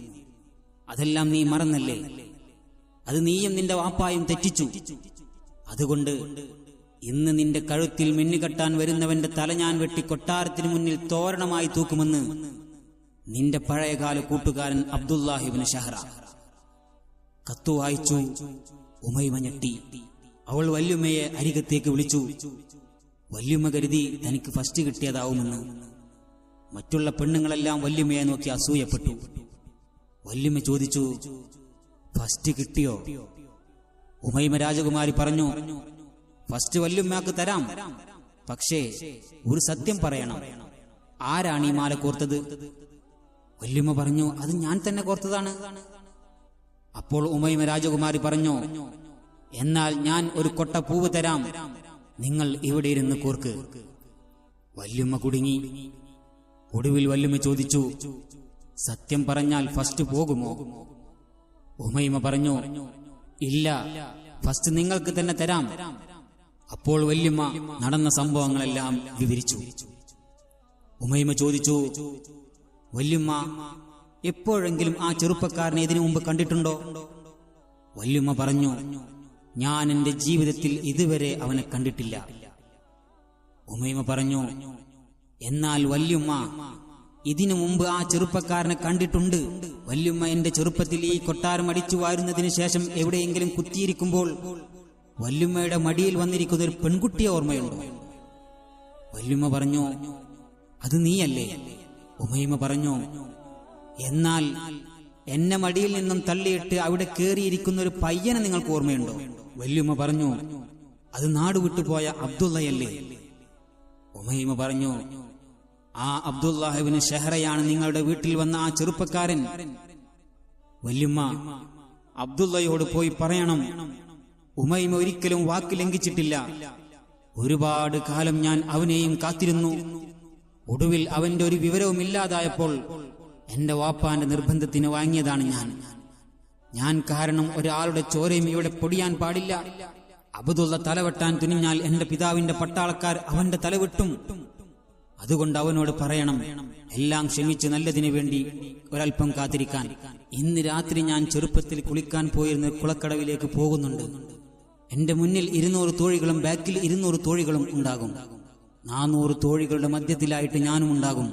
അതെല്ലാം നീ മറന്നല്ലേ? അത് നീയും നിന്റെ വാപ്പായും തെറ്റിച്ചു. അതുകൊണ്ട് ഇന്ന് നിന്റെ കഴുത്തിൽ മിന്നുകെട്ടാൻ വരുന്നവന്റെ തല ഞാൻ വെട്ടി കൊട്ടാരത്തിന് മുന്നിൽ തോരണമായി തൂക്കുമെന്ന് നിന്റെ പഴയകാല കൂട്ടുകാരൻ അബ്ദുല്ലാഹി ഇബ്നു ഷഹ്റ. കത്തു വായിച്ചു. ഉമൈമ ഞെട്ടി. അവൾ വല്യുമ്മയെ അരികത്തേക്ക് വിളിച്ചു. വല്യുമ്മ കരുതി തനിക്ക് ഫസ്റ്റ് കിട്ടിയതാവുമെന്ന്. മറ്റുള്ള പെണ്ണുങ്ങളെല്ലാം വല്യുമ്മയെ നോക്കി അസൂയപ്പെട്ടു. വല്യുമ്മ ചോദിച്ചു, ഫസ്റ്റ് കിട്ടിയോ? ഉമൈമ രാജകുമാരി പറഞ്ഞു, ഫസ്റ്റ് വല്യുമ്മക്ക് തരാം, പക്ഷേ ഒരു സത്യം പറയണം. ആരാണ് ഈ മാല കോർത്തത്? വല്യുമ്മ പറഞ്ഞു, അത് ഞാൻ തന്നെ കോർത്തതാണ്. അപ്പോൾ ഉമൈമ രാജകുമാരി പറഞ്ഞു, എന്നാൽ ഞാൻ ഒരു കൊട്ട പൂവ് തരാം, നിങ്ങൾ ഇവിടെ ഇരുന്ന് കോർക്ക്. വല്യുമ്മ കുടുങ്ങി. ഒടുവിൽ വല്യുമ്മ ചോദിച്ചു, സത്യം പറഞ്ഞാൽ ഫസ്റ്റ് പോകുമോ? ഉമൈമ പറഞ്ഞു, ഇല്ല, ഫസ്റ്റ് നിങ്ങൾക്ക് തന്നെ തരാം. അപ്പോൾ വല്യുമ്മ നടന്ന സംഭവങ്ങളെല്ലാം വിവരിച്ചു. ഉമൈമ ചോദിച്ചു, വല്യുമ്മ, എപ്പോഴെങ്കിലും ആ ചെറുപ്പക്കാരനെ ഇതിനു മുമ്പ് കണ്ടിട്ടുണ്ടോ? വല്യുമ്മ പറഞ്ഞു, ഞാൻ എന്റെ ജീവിതത്തിൽ ഇതുവരെ അവനെ കണ്ടിട്ടില്ല. ഉമൈമ പറഞ്ഞു, എന്നാൽ വല്യുമ്മ, ഇതിനു മുമ്പ് ആ ചെറുപ്പക്കാരനെ കണ്ടിട്ടുണ്ട്. വല്യുമ്മ എന്റെ ചെറുപ്പത്തിൽ ഈ കൊട്ടാരം അടിച്ചു വാരുന്നതിന് ശേഷം എവിടെയെങ്കിലും കുത്തിയിരിക്കുമ്പോൾ വല്യുമ്മയുടെ മടിയിൽ വന്നിരിക്കുന്ന ഒരു പെൺകുട്ടിയെ ഓർമ്മയുണ്ടോ? വല്യുമ്മ പറഞ്ഞു, അത് നീയല്ലേ? ഉമൈമ പറഞ്ഞു, എന്നാൽ എന്നെ മടിയിൽ നിന്നും തള്ളിയിട്ട് അവിടെ കേറിയിരിക്കുന്ന ഒരു പയ്യനെ നിങ്ങൾക്ക് ഓർമ്മയുണ്ടോ? വല്യുമ്മ പറഞ്ഞു, അത് നാടുവിട്ടുപോയ അബ്ദുള്ളയല്ലേ? ഉമൈമ പറഞ്ഞു, ആ അബ്ദുല്ലാഹി ഇബ്നു ഷഹ്റയാണ് നിങ്ങളുടെ വീട്ടിൽ വന്ന ആ ചെറുപ്പക്കാരൻ. വല്യുമ്മ, അബ്ദുള്ളയോട് പോയി പറയണം, ഉമൈമ ഒരിക്കലും വാക്ക് ലംഘിച്ചിട്ടില്ല. ഒരുപാട് കാലം ഞാൻ അവനെയും കാത്തിരുന്നു. ഒടുവിൽ അവന്റെ ഒരു വിവരവും ഇല്ലാതായപ്പോൾ എന്റെ വാപ്പാന്റെ നിർബന്ധത്തിന് വാങ്ങിയതാണ് ഞാൻ കാരണം ഒരാളുടെ ചോരയും ഇവിടെ പൊടിയാൻ പാടില്ല. അബ്ദുള്ള തലവെട്ടാൻ തുനിഞ്ഞാൽ എന്റെ പിതാവിന്റെ പട്ടാളക്കാർ അവന്റെ തലവെട്ടും. അതുകൊണ്ട് അവനോട് പറയണം, എല്ലാം ക്ഷമിച്ച് നല്ലതിനു വേണ്ടി ഒരൽപ്പം കാത്തിരിക്കാൻ. ഇന്ന് രാത്രി ഞാൻ ചെറുപ്പത്തിൽ കുളിക്കാൻ പോയിരുന്ന കുളക്കടവിലേക്ക് പോകുന്നുണ്ട്. എന്റെ മുന്നിൽ 200 തോഴികളും ബാക്കിൽ 200 തോഴികളും ഉണ്ടാകും. 400 തോഴികളുടെ മധ്യത്തിലായിട്ട് ഞാനും ഉണ്ടാകും.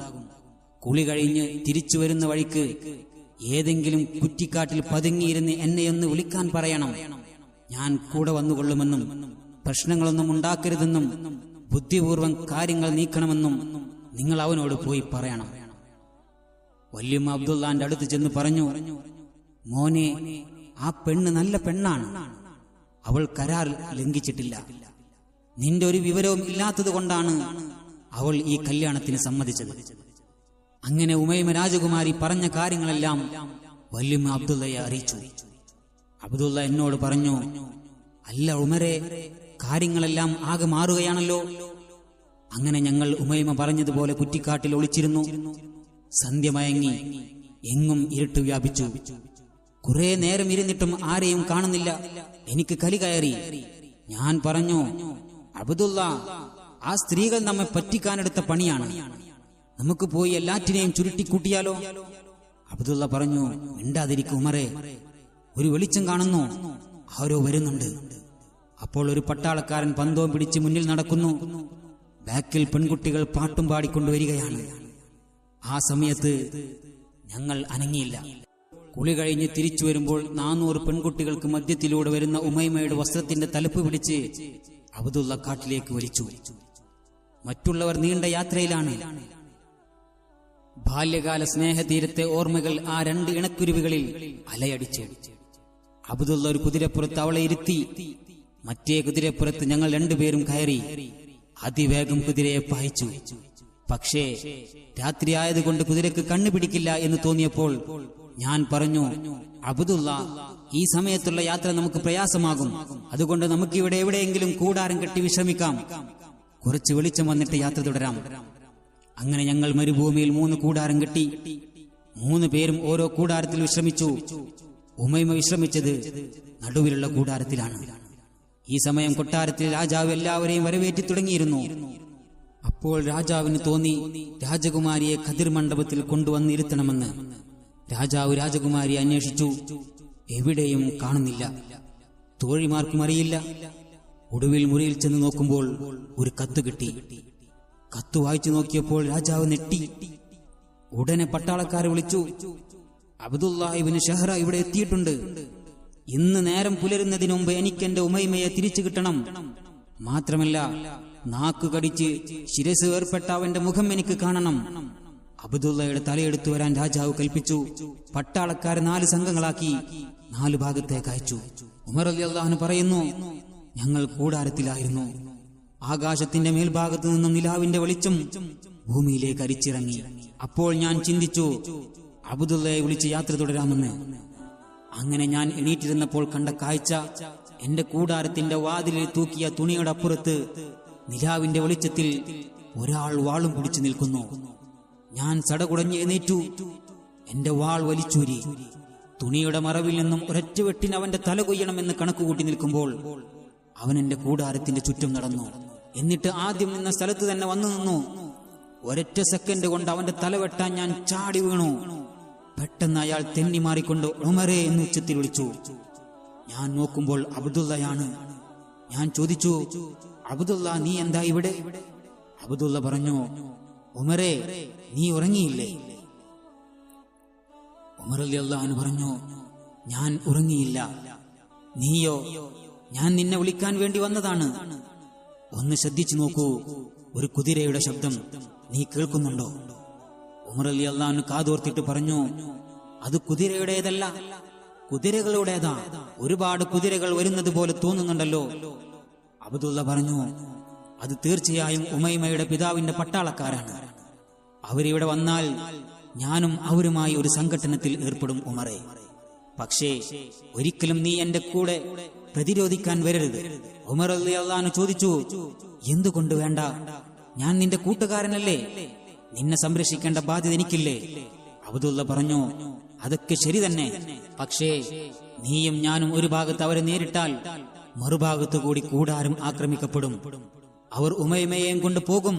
കുളി കഴിഞ്ഞ് തിരിച്ചു വരുന്ന വഴിക്ക് ഏതെങ്കിലും കുറ്റിക്കാട്ടിൽ പതുങ്ങിയിരുന്ന് എന്നെയൊന്ന് വിളിക്കാൻ പറയണം. ഞാൻ കൂടെ വന്നുകൊള്ളുമെന്നും പ്രശ്നങ്ങളൊന്നും ഉണ്ടാക്കരുതെന്നും ബുദ്ധിപൂർവം കാര്യങ്ങൾ നീക്കണമെന്നും നിങ്ങൾ അവനോട് പോയി പറയണം. വല്യമ്മ അബ്ദുള്ളാന്റെ അടുത്ത് ചെന്ന് പറഞ്ഞു, മോനെ, ആ പെണ്ണ് നല്ല പെണ്ണാണ്. അവൾ കരാർ ലംഘിച്ചിട്ടില്ല. നിന്റെ ഒരു വിവരവും ഇല്ലാത്തത് കൊണ്ടാണ് അവൾ ഈ കല്യാണത്തിന് സമ്മതിച്ചത്. അങ്ങനെ ഉമൈമ രാജകുമാരി പറഞ്ഞ കാര്യങ്ങളെല്ലാം വല്യമ്മ അബ്ദുള്ളയെ അറിയിച്ചു. അബ്ദുള്ള എന്നോട് പറഞ്ഞു, അല്ല ഉമരെ, കാര്യങ്ങളെല്ലാം ആകെ മാറുകയാണല്ലോ. അങ്ങനെ ഞങ്ങൾ ഉമൈമ പറഞ്ഞതുപോലെ കുറ്റിക്കാട്ടിൽ ഒളിച്ചിരുന്നു. സന്ധ്യ മയങ്ങി, എങ്ങും ഇരുട്ട് വ്യാപിച്ചു. കുറെ നേരം ഇരുന്നിട്ടും ആരെയും കാണുന്നില്ല. എനിക്ക് കലി കയറി. ഞാൻ പറഞ്ഞു, അബ്ദുള്ള, ആ സ്ത്രീകൾ നമ്മെ പറ്റിക്കാനെടുത്ത പണിയാണ്. നമുക്ക് പോയി എല്ലാറ്റിനെയും ചുരുട്ടിക്കൂട്ടിയാലോ? അബ്ദുള്ള പറഞ്ഞു, മിണ്ടാതിരിക്കും ഉമറെ, ഒരു വെളിച്ചം കാണുന്നു, ആരോ വരുന്നുണ്ട്. അപ്പോൾ ഒരു പട്ടാളക്കാരൻ പന്തവും പിടിച്ച് മുന്നിൽ നടക്കുന്നു. ബാക്കിൽ പെൺകുട്ടികൾ പാട്ടും പാടിക്കൊണ്ടുവരികയാണ്. ആ സമയത്ത് ഞങ്ങൾ അനങ്ങിയില്ല. കുളി കഴിഞ്ഞ് തിരിച്ചു വരുമ്പോൾ 400 പെൺകുട്ടികൾക്ക് മധ്യത്തിലൂടെ വരുന്ന ഉമൈമയുടെ വസ്ത്രത്തിന്റെ തലപ്പ് പിടിച്ച് അബ്ദുള്ള കാട്ടിലേക്ക് വലിച്ചു. മറ്റുള്ളവർ നീണ്ട യാത്രയിലാണ്. ബാല്യകാല സ്നേഹതീരത്തെ ഓർമ്മകൾ ആ 2 ഇണക്കുരുവികളിൽ അലയടിച്ചു. അബ്ദുള്ള ഒരു കുതിരപ്പുറത്ത് അവളെ ഇരുത്തി. മറ്റേ കുതിരപ്പുറത്ത് ഞങ്ങൾ 2 പേരും കയറി. അതിവേഗം കുതിരയെ പായിച്ചു. പക്ഷേ രാത്രിയായതുകൊണ്ട് കുതിരക്ക് കണ്ണുപിടിക്കില്ല എന്ന് തോന്നിയപ്പോൾ ഞാൻ പറഞ്ഞു, അബ്ദുള്ള, ഈ സമയത്തുള്ള യാത്ര നമുക്ക് പ്രയാസമാകും. അതുകൊണ്ട് നമുക്കിവിടെ എവിടെയെങ്കിലും കൂടാരം കെട്ടി വിശ്രമിക്കാം. കുറച്ച് വെളിച്ചം വന്നിട്ട് യാത്ര തുടരാം. അങ്ങനെ ഞങ്ങൾ മരുഭൂമിയിൽ 3 കൂടാരം കെട്ടി. 3 പേരും ഓരോ കൂടാരത്തിൽ വിശ്രമിച്ചു. ഉമൈമ വിശ്രമിച്ചത് നടുവിലുള്ള കൂടാരത്തിലാണ്. ഈ സമയം കൊട്ടാരത്തിൽ രാജാവ് എല്ലാവരെയും വരവേറ്റി തുടങ്ങിയിരുന്നു. അപ്പോൾ രാജാവിന് തോന്നി രാജകുമാരിയെ ഖദിർ മണ്ഡപത്തിൽ കൊണ്ടുവന്നിരുത്തണമെന്ന്. രാജാവ് രാജകുമാരിയെ അന്വേഷിച്ചു. എവിടെയും കാണുന്നില്ല. തോഴിമാർക്കും അറിയില്ല. ഒടുവിൽ മുറിയിൽ ചെന്ന് നോക്കുമ്പോൾ ഒരു കത്ത് കിട്ടി. കത്ത് വായിച്ചു നോക്കിയപ്പോൾ രാജാവ് ഞെട്ടി. ഉടനെ പട്ടാളക്കാരെ വിളിച്ചു, അബ്ദുള്ള ഇബ്നു ഷഹ്റ ഇവിടെ എത്തിയിട്ടുണ്ട്. ഇന്ന് നേരം പുലരുന്നതിന് മുമ്പ് എനിക്ക് എന്റെ ഉമൈമയെ തിരിച്ചു കിട്ടണം. മാത്രമല്ല, നാക്കു കടിച്ച് ശിരസ് ഏർപ്പെട്ട അവന്റെ മുഖം എനിക്ക് കാണണം. അബ്ദുള്ളയുടെ തലയെടുത്തു വരാൻ രാജാവ് കൽപ്പിച്ചു. പട്ടാളക്കാരെ 4 സംഘങ്ങളാക്കി 4 ഭാഗത്തേക്ക് അയച്ചു. ഉമർ റളിയല്ലാഹു അൻഹു പറയുന്നു, ഞങ്ങൾ കൂടാരത്തിലായിരുന്നു. ആകാശത്തിന്റെ മേൽഭാഗത്തു നിന്നും നിലാവിന്റെ വെളിച്ചം ഭൂമിയിലേക്ക് അരിച്ചിറങ്ങി. അപ്പോൾ ഞാൻ ചിന്തിച്ചു, അബ്ദുള്ളയെ വിളിച്ച് യാത്ര തുടരാമെന്ന്. അങ്ങനെ ഞാൻ എണീറ്റിരുന്നപ്പോൾ കണ്ട കാഴ്ച, എന്റെ കൂടാരത്തിന്റെ വാതിലിൽ തൂക്കിയ തുണിയുടെ അപ്പുറത്ത് നിലാവിന്റെ വെളിച്ചത്തിൽ ഒരാൾ വാളും പിടിച്ചു നിൽക്കുന്നു. ഞാൻ സടകുടഞ്ഞ് എഴുന്നേറ്റു. എന്റെ വാൾ വലിച്ചൂരി. തുണിയുടെ മറവിൽ നിന്നും ഒരൊറ്റ വെട്ടിന് അവന്റെ തല കൊയ്യണമെന്ന് കണക്കുകൂട്ടി നിൽക്കുമ്പോൾ അവൻ എന്റെ കൂടാരത്തിന്റെ ചുറ്റും നടന്നു. എന്നിട്ട് ആദ്യം നിന്ന സ്ഥലത്ത് തന്നെ വന്നു നിന്നു. ഒരൊറ്റ സെക്കൻഡ് കൊണ്ട് അവന്റെ തല വെട്ടാൻ ഞാൻ ചാടി വീണു. പെട്ടെന്ന് അയാൾ തെന്നി മാറിക്കൊണ്ട് ഉമറേ എന്ന് ഉച്ചത്തിൽ വിളിച്ചു. ഞാൻ നോക്കുമ്പോൾ അബ്ദുള്ളയാണ്. ഞാൻ ചോദിച്ചു, അബ്ദുള്ള, നീ എന്താ ഇവിടെ? അബ്ദുള്ള പറഞ്ഞു, ഉമറേ, നീ ഉറങ്ങിയില്ലേ? ഉമർ റളിയല്ലാഹു അൻഹു പറഞ്ഞു, ഞാൻ ഉറങ്ങിയില്ല. നീയോ? ഞാൻ നിന്നെ വിളിക്കാൻ വേണ്ടി വന്നതാണ്. ഒന്ന് ശ്രദ്ധിച്ചു നോക്കൂ, ഒരു കുതിരയുടെ ശബ്ദം നീ കേൾക്കുന്നുണ്ടോ? ഉമർ റളിയല്ലാഹു അൻഹു കാതോർത്തിട്ട് പറഞ്ഞു, അത് കുതിരയുടേതല്ല, കുതിരകളുടേതാ. ഒരുപാട് കുതിരകൾ വരുന്നത് പോലെ തോന്നുന്നുണ്ടല്ലോ. അബ്ദുള്ള പറഞ്ഞു, അത് തീർച്ചയായും ഉമൈമയുടെ പിതാവിന്റെ പട്ടാളക്കാരാണ്. അവരിവിടെ വന്നാൽ ഞാനും അവരുമായി ഒരു സംഘട്ടനത്തിൽ ഏർപ്പെടും ഉമറേ. പക്ഷേ ഒരിക്കലും നീ എന്റെ കൂടെ പ്രതിരോധിക്കാൻ വരരുത്. ഉമർ റളിയല്ലാഹു അൻഹു ചോദിച്ചു, എന്തുകൊണ്ട് വേണ്ട? ഞാൻ നിന്റെ കൂട്ടുകാരനല്ലേ? നിന്നെ സംരക്ഷിക്കേണ്ട ബാധ്യത എനിക്കില്ലേ? അബ്ദുള്ള പറഞ്ഞു, അതൊക്കെ ശരി തന്നെ. പക്ഷേ നീയും ഞാനും ഒരു ഭാഗത്ത് അവരെ നേരിട്ടാൽ മറുഭാഗത്തു കൂടി കൂടാരം ആക്രമിക്കപ്പെടും. അവർ ഉമൈമയെയും കൊണ്ട് പോകും.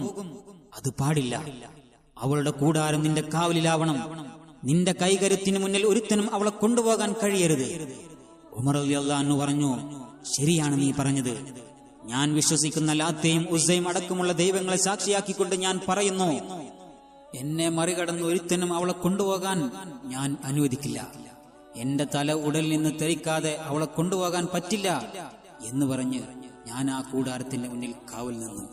അത് പാടില്ല. അവളുടെ കൂടാരം നിന്റെ കാവലിലാവണം. നിന്റെ കൈകരുത്തിന് മുന്നിൽ ഒരുത്തനും അവളെ കൊണ്ടുപോകാൻ കഴിയരുത്. ഉമർ റളിയല്ലാഹു അൻഹു പറഞ്ഞു, ശരിയാണ് നീ പറഞ്ഞത്. ഞാൻ വിശ്വസിക്കുന്ന ലാത്തയും ഉസ്സയും അടക്കമുള്ള ദൈവങ്ങളെ സാക്ഷിയാക്കിക്കൊണ്ട് ഞാൻ പറയുന്നു, എന്നെ മറികടന്ന് ഒരുത്തനും അവളെ കൊണ്ടുപോകാൻ ഞാൻ അനുവദിക്കില്ല. എന്റെ തല ഉടലിൽ നിന്ന് തെറിക്കാതെ അവളെ കൊണ്ടുപോകാൻ പറ്റില്ല എന്ന് പറഞ്ഞ് ഞാൻ ആ കൂടാരത്തിന്റെ മുന്നിൽ കാവൽ നിന്നു.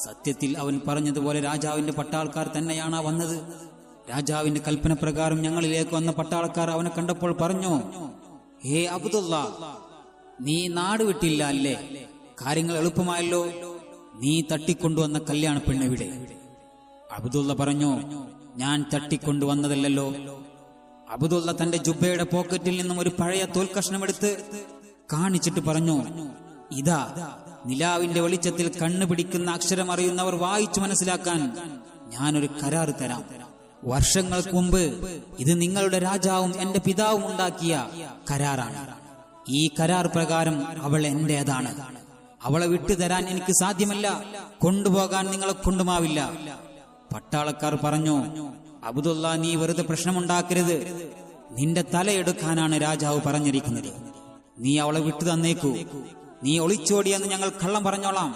സത്യത്തിൽ അവൻ പറഞ്ഞതുപോലെ രാജാവിന്റെ പട്ടാൾക്കാർ തന്നെയാണ് വന്നത്. രാജാവിന്റെ കൽപ്പന പ്രകാരം ഞങ്ങളിലേക്ക് വന്ന പട്ടാളക്കാർ അവനെ കണ്ടപ്പോൾ പറഞ്ഞു, ഹേ അബ്ദുള്ള, നീ നാട് വിട്ടില്ല അല്ലേ? കാര്യങ്ങൾ എളുപ്പമായല്ലോ. നീ തട്ടിക്കൊണ്ടുവന്ന കല്യാണ പെണ്ണെവിടെ? അബ്ദുള്ള പറഞ്ഞു, ഞാൻ തട്ടിക്കൊണ്ടുവന്നതല്ലോ. അബ്ദുള്ള തന്റെ ജുബ്ബയുടെ പോക്കറ്റിൽ നിന്നും ഒരു പഴയ തോൽക്കഷ്ണമെടുത്ത് കാണിച്ചിട്ട് പറഞ്ഞു, ഇതാ, നിലാവിന്റെ വെളിച്ചത്തിൽ കണ്ണുപിടിക്കുന്ന അക്ഷരം അറിയുന്നവർ വായിച്ചു മനസ്സിലാക്കാൻ ഞാനൊരു കരാർ തരാം. വർഷങ്ങൾക്ക് മുമ്പ് ഇത് നിങ്ങളുടെ രാജാവും എന്റെ പിതാവും ഉണ്ടാക്കിയ കരാറാണ്. ഈ കരാർ പ്രകാരം അവൾ എന്റേതാണ്. അവളെ വിട്ടുതരാൻ എനിക്ക് സാധ്യമല്ല. കൊണ്ടുപോകാൻ നിങ്ങളെ കൊണ്ടുമാവില്ല. പട്ടാളക്കാർ പറഞ്ഞു, അബ്ദുള്ള, നീ വെറുതെ പ്രശ്നമുണ്ടാക്കരുത്. നിന്റെ തലയെടുക്കാനാണ് രാജാവ് പറഞ്ഞിരിക്കുന്നത്. നീ അവളെ വിട്ടു തന്നേക്കൂ. നീ ഒളിച്ചോടിയെന്ന് ഞങ്ങൾ കള്ളം പറഞ്ഞോളാം.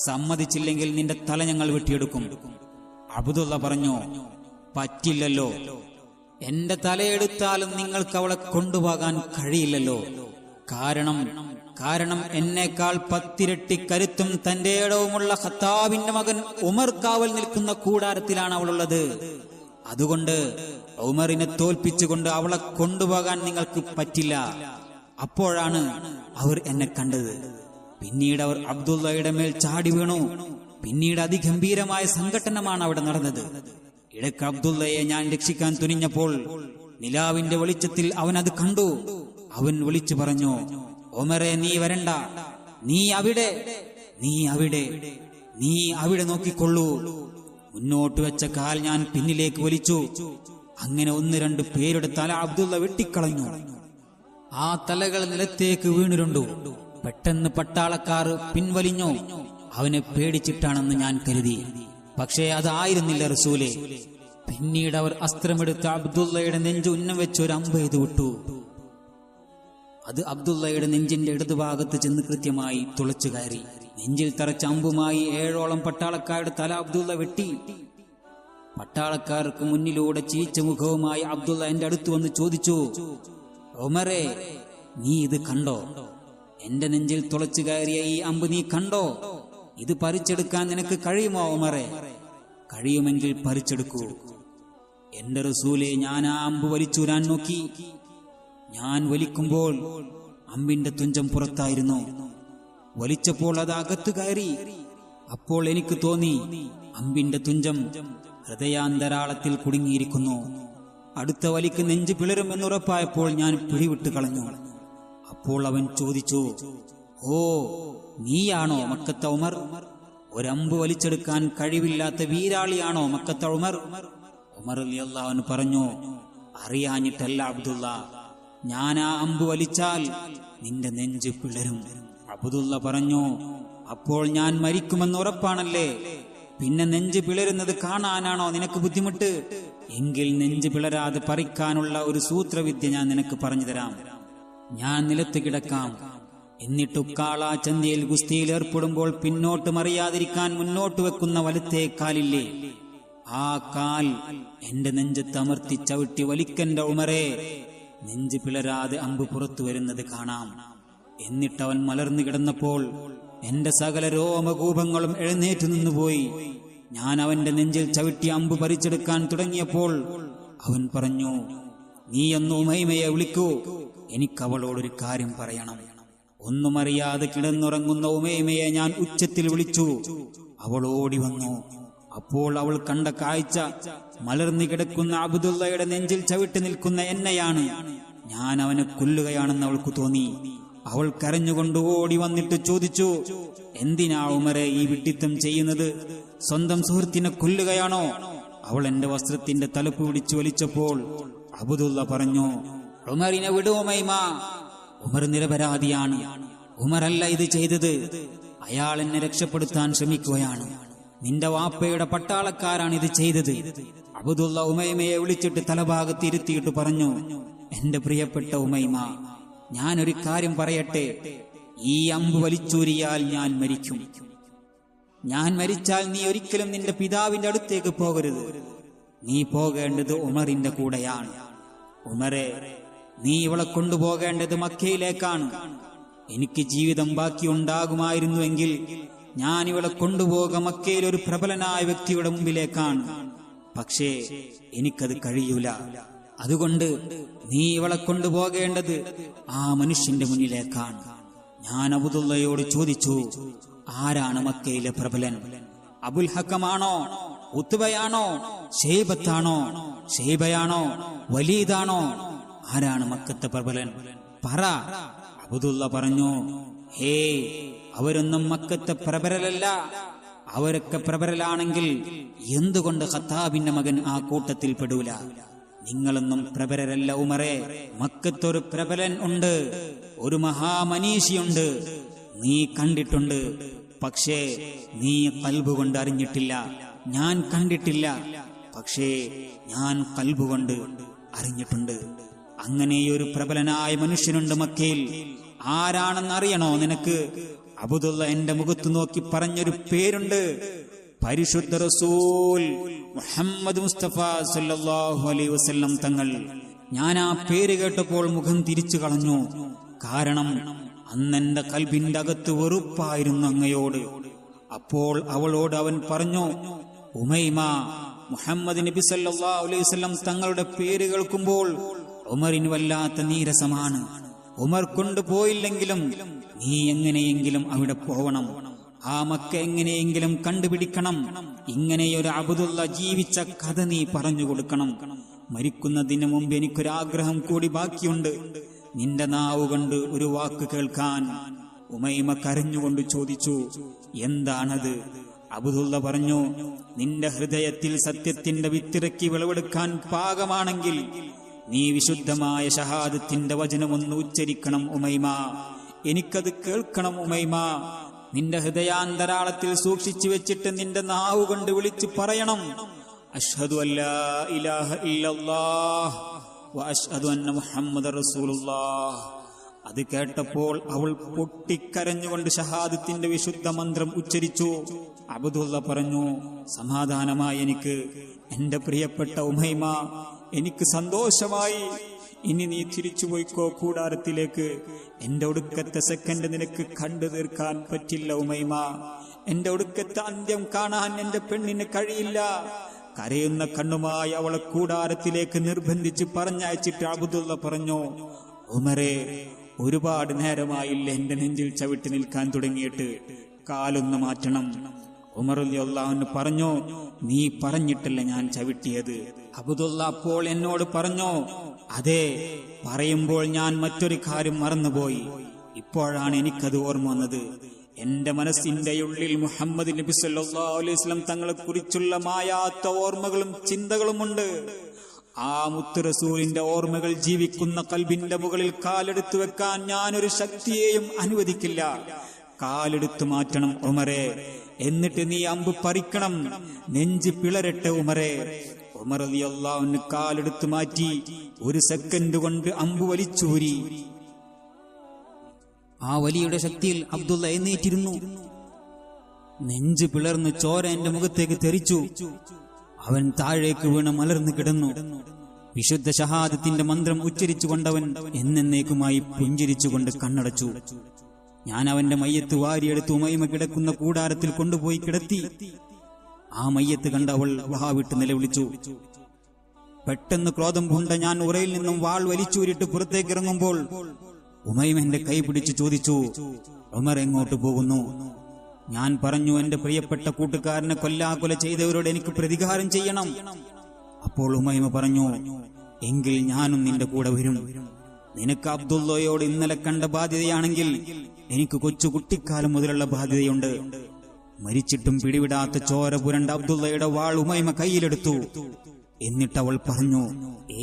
സമ്മതിച്ചില്ലെങ്കിൽ നിന്റെ തല ഞങ്ങൾ വെട്ടിയെടുക്കും. അബ്ദുള്ള പറഞ്ഞു, പറ്റില്ലല്ലോ. എന്റെ തലയെടുത്താലും നിങ്ങൾക്ക് അവളെ കൊണ്ടുപോകാൻ കഴിയില്ലല്ലോ. കാരണം എന്നേക്കാൾ 10 ഇരട്ടി കരുത്തും തന്റെ ഇടവുമുള്ള ഖത്താബിന്റെ മകൻ ഉമർ കാവൽ നിൽക്കുന്ന കൂടാരത്തിലാണ് അവളുള്ളത്. അതുകൊണ്ട് ഉമറിനെ തോൽപ്പിച്ചുകൊണ്ട് അവളെ കൊണ്ടുപോകാൻ നിങ്ങൾക്ക് പറ്റില്ല. അപ്പോഴാണ് അവർ എന്നെ കണ്ടത്. പിന്നീട് അവർ അബ്ദുള്ളയുടെ മേൽ ചാടി വീണു. പിന്നീട് അതിഗംഭീരമായ സംഘട്ടനമാണ് അവിടെ നടന്നത്. ഇടയ്ക്ക് അബ്ദുള്ളയെ ഞാൻ രക്ഷിക്കാൻ തുനിഞ്ഞപ്പോൾ നിലാവിന്റെ വെളിച്ചത്തിൽ അവൻ അത് കണ്ടു. അവൻ വിളിച്ചു പറഞ്ഞു, ഉമറെ, നീ വരണ്ട, നീ അവിടെ നോക്കിക്കൊള്ളൂ. മുന്നോട്ട് വെച്ച കാൽ ഞാൻ പിന്നിലേക്ക് വലിച്ചു. അങ്ങനെ 1-2 പേരുടെ തല അബ്ദുള്ള വെട്ടിക്കളഞ്ഞു. ആ തലകൾ നിലത്തേക്ക് വീണിരുണ്ടു. പെട്ടെന്ന് പട്ടാളക്കാർ പിൻവലിഞ്ഞു. അവനെ പേടിച്ചിട്ടാണെന്ന് ഞാൻ കരുതി. പക്ഷേ അതായിരുന്നില്ല റസൂലേ. പിന്നീട് അവർ അസ്ത്രമെടുത്ത് അബ്ദുള്ളയുടെ നെഞ്ച് ഉന്നം വെച്ച് ഒരു അമ്പ് എയ്തു വിട്ടു. അത് അബ്ദുള്ളയുടെ നെഞ്ചിന്റെ ഇടതുഭാഗത്ത് ചെന്ന് കൃത്യമായി തുളച്ചു കയറി. നെഞ്ചിൽ തറച്ച അമ്പുമായി 7ഓളം പട്ടാളക്കാരുടെ തല അബ്ദുള്ള വെട്ടി. പട്ടാളക്കാർക്ക് മുന്നിലൂടെ ചിരിച്ച മുഖവുമായി അബ്ദുള്ള എന്റെ അടുത്ത് വന്ന് ചോദിച്ചു, ഉമറെ, നീ ഇത് കണ്ടോ? എന്റെ നെഞ്ചിൽ തുളച്ചു കയറിയ ഈ അമ്പ് നീ കണ്ടോ? ഇത് പറിച്ചെടുക്കാൻ നിനക്ക് കഴിയുമോ ഉമറെ? കഴിയുമെങ്കിൽ പറിച്ചെടുക്കൂ. എന്റെ റസൂലെ, ഞാൻ ആ അമ്പ് വലിച്ചൂരാൻ നോക്കി. ഞാൻ വലിക്കുമ്പോൾ അമ്പിന്റെ തുഞ്ചം പുറത്തായിരുന്നു. വലിച്ചപ്പോൾ അത് അകത്ത് കയറി. അപ്പോൾ എനിക്ക് തോന്നി അമ്പിന്റെ തുഞ്ചം ഹൃദയാന്തരാളത്തിൽ കുടുങ്ങിയിരിക്കുന്നു. അടുത്ത വലിക്ക് നെഞ്ച് പിളരുമെന്നുറപ്പായപ്പോൾ ഞാൻ പിടിവിട്ട് കളഞ്ഞു. അപ്പോൾ അവൻ ചോദിച്ചു, ഓ, നീയാണോ മക്കത്തെ ഉമർ? ഒരമ്പ് വലിച്ചെടുക്കാൻ കഴിവില്ലാത്ത വീരാളിയാണോ മക്കത്തെ ഉമർ? ഉമർ റളിയല്ലാഹു അൻഹു പറഞ്ഞു, അറിയാഞ്ഞിട്ടല്ല അബ്ദുള്ള, ഞാൻ ആ അമ്പ് വലിച്ചാൽ നിന്റെ നെഞ്ച് പിളരും. അബ്ദുള്ള പറഞ്ഞു, അപ്പോൾ ഞാൻ മരിക്കുമെന്ന് ഉറപ്പാണല്ലേ? പിന്നെ നെഞ്ച് പിളരുന്നത് കാണാനാണോ നിനക്ക് ബുദ്ധിമുട്ട്? എങ്കിൽ നെഞ്ച് പിളരാതെ പറിക്കാനുള്ള ഒരു സൂത്രവിദ്യ ഞാൻ നിനക്ക് പറഞ്ഞു തരാം. ഞാൻ നിലത്ത് കിടക്കാം. എന്നിട്ട് ഉക്കാള ചന്തയിൽ ഗുസ്തിയിൽ ഏർപ്പെടുമ്പോൾ പിന്നോട്ട് മറിയാതിരിക്കാൻ മുന്നോട്ട് വെക്കുന്ന വലത്തെ കാലില്ലേ, ആ കാൽ എന്റെ നെഞ്ചത്ത് അമർത്തി ചവിട്ടി വലിക്കന്റെ ഉമറെ. നെഞ്ച് പിളരാതെ അമ്പ് പുറത്തു വരുന്നത് കാണാം. എന്നിട്ടവൻ മലർന്നു കിടന്നപ്പോൾ എന്റെ സകല രോമകൂപങ്ങളും എഴുന്നേറ്റു നിന്നുപോയി. ഞാൻ അവന്റെ നെഞ്ചിൽ ചവിട്ടി അമ്പ് പറിച്ചെടുക്കാൻ തുടങ്ങിയപ്പോൾ അവൻ പറഞ്ഞു, നീയൊന്ന് ഉമൈമയെ വിളിക്കൂ, എനിക്കവളോടൊരു കാര്യം പറയണം. ഒന്നും അറിയാതെ കിടന്നുറങ്ങുന്ന ഉമൈമയെ ഞാൻ ഉച്ചത്തിൽ വിളിച്ചു. അവൾ ഓടി വന്നു. അപ്പോൾ അവൾ കണ്ട കാഴ്ച മലർന്നു കിടക്കുന്ന അബ്ദുള്ളയുടെ നെഞ്ചിൽ ചവിട്ടി നിൽക്കുന്ന എന്നെയാണ്. ഞാൻ അവനെ കൊല്ലുകയാണെന്ന് അവൾക്ക് തോന്നി. അവൾ കരഞ്ഞുകൊണ്ട് ഓടി വന്നിട്ട് ചോദിച്ചു, എന്തിനാ ഉമറെ ഈ വിഡ്ഢിത്തം ചെയ്യുന്നത്? സ്വന്തം സുഹൃത്തിനെ കൊല്ലുകയാണോ? അവൾ എന്റെ വസ്ത്രത്തിന്റെ തലപ്പ് പിടിച്ചു വലിച്ചപ്പോൾ അബ്ദുള്ള പറഞ്ഞു, ഉമറിനെ വിടൂ ഉമൈമ. ഉമർ നിരപരാധിയാണ്. ഉമറല്ല ഇത് ചെയ്തത്. അയാൾ എന്നെ രക്ഷപ്പെടുത്താൻ ശ്രമിക്കുകയാണ്. നിന്റെ വാപ്പയുടെ പട്ടാളക്കാരാണ് ഇത് ചെയ്തത്. അബ്ദുള്ള ഉമൈമയെ വിളിച്ചിട്ട് തലഭാഗത്ത് ഇരുത്തിയിട്ട് പറഞ്ഞു, എന്റെ പ്രിയപ്പെട്ട ഉമൈമ, ഞാനൊരു കാര്യം പറയട്ടെ. ഈ അമ്പ് വലിച്ചൂരിയാൽ ഞാൻ മരിക്കും. ഞാൻ മരിച്ചാൽ നീ ഒരിക്കലും നിന്റെ പിതാവിന്റെ അടുത്തേക്ക് പോകരുത്. നീ പോകേണ്ടത് ഉമറിന്റെ കൂടെയാണ്. ഉമറെ, നീ ഇവളെ കൊണ്ടുപോകേണ്ടത് മക്കയിലേക്കാണ്. എനിക്ക് ജീവിതം ബാക്കിയുണ്ടാകുമായിരുന്നുവെങ്കിൽ ഞാൻ ഇവളെ കൊണ്ടുപോക മക്കയിൽ ഒരു പ്രബലനായ വ്യക്തിയുടെ മുമ്പിലേക്കാണ്. പക്ഷേ എനിക്കത് കഴിയൂല. അതുകൊണ്ട് നീ ഇവളെ കൊണ്ടുപോകേണ്ടത് ആ മനുഷ്യന്റെ മുന്നിലേക്കാണ്. ഞാൻ അബ്ദുള്ളയോട് ചോദിച്ചു, ആരാണ് മക്കയിലെ പ്രബലൻ? അബുൽ ഹക്കമാണോ? ഉത്ബയാണോ? ഷൈബയാണോ? വലീദാണോ? ആരാണ് മക്കത്തെ പ്രബലൻ? പറ. അബ്ദുള്ള പറഞ്ഞു, ഹേ, അവരൊന്നും മക്കത്തെ പ്രബലരല്ല. അവരൊക്കെ പ്രബലരാണെങ്കിൽ എന്തുകൊണ്ട് ഖത്താബിന്റെ മകൻ ആ കൂട്ടത്തിൽ പെടൂല? നിങ്ങളൊന്നും പ്രബലരല്ല ഉമറെ. മക്കത്തൊരു പ്രബലൻ ഉണ്ട്, ഒരു മഹാമനീഷിയുണ്ട്. നീ കണ്ടിട്ടുണ്ട്, പക്ഷേ നീ ഖൽബ് കൊണ്ട് അറിഞ്ഞിട്ടില്ല. ഞാൻ കണ്ടിട്ടില്ല, പക്ഷേ ഞാൻ ഖൽബ് കൊണ്ട് അറിഞ്ഞിട്ടുണ്ട്. അങ്ങനെയൊരു പ്രബലനായ മനുഷ്യനുണ്ട് മക്കയിൽ. ആരാണെന്നറിയണോ നിനക്ക്? അബ്ദുള്ള എന്റെ മുഖത്ത് നോക്കി പറഞ്ഞൊരു പേരുണ്ട്, പരിശുദ്ധ റസൂൽ മുഹമ്മദ് മുസ്തഫ സല്ലല്ലാഹു അലൈഹി വസല്ലം തങ്ങൾ. ഞാൻ ആ പേര് കേട്ടപ്പോൾ മുഖം തിരിച്ചു കളഞ്ഞു. കാരണം അന്നെന്റെ കൽബിന്റെ അകത്ത് വെറുപ്പായിരുന്നു അങ്ങയോട്. അപ്പോൾ അവളോട് അവൻ പറഞ്ഞു, ഉമൈമ, മുഹമ്മദ് നബി സല്ലല്ലാഹു അലൈഹി വസല്ലം തങ്ങളുടെ പേര് കേൾക്കുമ്പോൾ ഉമറിന് വല്ലാത്ത നീരസമാണ്. ഉമർ കൊണ്ടുപോയില്ലെങ്കിലും നീ എങ്ങനെയെങ്കിലും അവിടെ പോവണം, ആ മക്ക എങ്ങനെയെങ്കിലും കണ്ടുപിടിക്കണം. ഇങ്ങനെയൊരു അബ്ദുള്ള ജീവിച്ച കഥ നീ പറഞ്ഞു കൊടുക്കണം. മരിക്കുന്നതിന് മുമ്പ് എനിക്കൊരാഗ്രഹം കൂടി ബാക്കിയുണ്ട്, നിന്റെ നാവ് കൊണ്ട് ഒരു വാക്ക് കേൾക്കാൻ. ഉമൈമ കരഞ്ഞുകൊണ്ട് ചോദിച്ചു, എന്താണത്? അബ്ദുള്ള പറഞ്ഞു, നിന്റെ ഹൃദയത്തിൽ സത്യത്തിന്റെ വിത്തിറക്കി വിളവെടുക്കാൻ പാകമാണെങ്കിൽ നീ വിശുദ്ധമായ ഷഹാദത്തിന്റെ വചനമൊന്ന് ഉച്ചരിക്കണം ഉമൈമ. എനിക്കത് കേൾക്കണം ഉമൈമ. നിന്റെ ഹൃദയാന്തരാളത്തിൽ സൂക്ഷിച്ചു വെച്ചിട്ട് നിന്റെ നാവ് കൊണ്ട് വിളിച്ചു പറയണം, അഷ്ഹദു അല്ലാ ഇലാഹ ഇല്ലല്ലാഹ് വ അഷ്ഹദു അന്ന മുഹമ്മദർ റസൂലുള്ളാഹ്. അത് കേട്ടപ്പോൾ അവൾ പൊട്ടിക്കരഞ്ഞുകൊണ്ട് ഷഹാദത്തിന്റെ വിശുദ്ധ മന്ത്രം ഉച്ചരിച്ചു. അബ്ദുള്ള പറഞ്ഞു, സമാധാനമായി എനിക്ക് എന്റെ പ്രിയപ്പെട്ട ഉമൈമ, എനിക്ക് സന്തോഷമായി. ഇനി നീ തിരിച്ചുപോയിക്കോ കൂടാരത്തിലേക്ക്. എന്റെ ഒടുക്കത്തെ സെക്കൻഡ് നിനക്ക് കണ്ടു തീർക്കാൻ പറ്റില്ല ഉമൈമ. എന്റെ ഒടുക്കത്തെ അന്ത്യം കാണാൻ എന്റെ പെണ്ണിന് കഴിയില്ല. കരയുന്ന കണ്ണുമായി അവളെ കൂടാരത്തിലേക്ക് നിർബന്ധിച്ച് പറഞ്ഞയച്ചിട്ട് അബ്ദുള്ള പറഞ്ഞു, ഉമരെ, ഒരുപാട് നേരമായില്ല എന്റെ നെഞ്ചിൽ ചവിട്ടി നിൽക്കാൻ തുടങ്ങിയിട്ട്, കാലൊന്ന് മാറ്റണം. ഉമർ റളിയല്ലാഹു അൻഹു പറഞ്ഞു, നീ പറഞ്ഞിട്ടല്ല ഞാൻ ചവിട്ടിയത്. അബ്ദുള്ള അപ്പോൾ എന്നോട് പറഞ്ഞു, അതെ, പറയുമ്പോൾ ഞാൻ മറ്റൊരു കാര്യം മറന്നുപോയി. ഇപ്പോഴാണ് എനിക്കത് ഓർമ്മ വന്നത്. എന്റെ മനസ്സിന്റെ ഉള്ളിൽ മുഹമ്മദ് നബി സല്ലല്ലാഹു അലൈഹി വസല്ലം തങ്ങളെ കുറിച്ചുള്ള മായാത്ത ഓർമ്മകളും ചിന്തകളുമുണ്ട്. ആ മുത്ത് റസൂലിന്റെ ഓർമ്മകൾ ജീവിക്കുന്ന കൽബിന്റെ മുകളിൽ കാലെടുത്തു വെക്കാൻ ഞാനൊരു ശക്തിയെയും അനുവദിക്കില്ല. കാലെടുത്തു മാറ്റണം ഉമരെ, എന്നിട്ട് നീ അമ്പ് പറിക്കണം. നെഞ്ച് പിളരട്ടെ ഉമരെ. ഉമർ റളിയല്ലാഹു അൻഹു കാലെടുത്തു മാറ്റി. ഒരു സെക്കൻഡ് കൊണ്ട് അമ്പ് വലിച്ചൂരി. ആ വലിയുടെ ശക്തിയിൽ അബ്ദുള്ള എഴുന്നേറ്റിരുന്നു. നെഞ്ച് പിളർന്ന് ചോര എന്റെ മുഖത്തേക്ക് തെറിച്ചു. അവൻ താഴേക്ക് വീണ് മലർന്നു കിടന്നു. വിശുദ്ധ ഷഹാദത്തിന്റെ മന്ത്രം ഉച്ചരിച്ചുകൊണ്ടവൻ എന്നേക്കുമായി പുഞ്ചിരിച്ചുകൊണ്ട് കണ്ണടച്ചു. ഞാൻ അവന്റെ മയ്യത്ത് വാരിയെടുത്ത് ഉമൈമ കിടക്കുന്ന കൂടാരത്തിൽ കൊണ്ടുപോയി കിടത്തി. ആ മയ്യത്ത് കണ്ട അവൾ വാവിട്ട് നിലവിളിച്ചു. പെട്ടെന്ന് ക്രോധം പൂണ്ട ഞാൻ ഉറയിൽ നിന്നും വാൾ വലിച്ചൂരിട്ട് പുറത്തേക്ക് ഇറങ്ങുമ്പോൾ ഉമൈമ എന്റെ കൈ പിടിച്ചു ചോദിച്ചു, ഉമർ എങ്ങോട്ട് പോകുന്നു? ഞാൻ പറഞ്ഞു, എന്റെ പ്രിയപ്പെട്ട കൂട്ടുകാരനെ കൊല്ലാകൊല ചെയ്തവരോട് എനിക്ക് പ്രതികാരം ചെയ്യണം. അപ്പോൾ ഉമൈമ പറഞ്ഞു, എങ്കിൽ ഞാനും നിന്റെ കൂടെ വരും. നിനക്ക് അബ്ദുള്ളയോട് ഇന്നലെ കണ്ട ബാധ്യതയാണെങ്കിൽ എനിക്ക് കൊച്ചു കുട്ടിക്കാലം മുതലുള്ള ബാധ്യതയുണ്ട്. മരിച്ചിട്ടും പിടിവിടാത്ത ചോര പുരണ്ട അബ്ദുള്ളയുടെ വാൾ ഉമൈമ കയ്യിലെടുത്തു. എന്നിട്ടവൾ പറഞ്ഞു,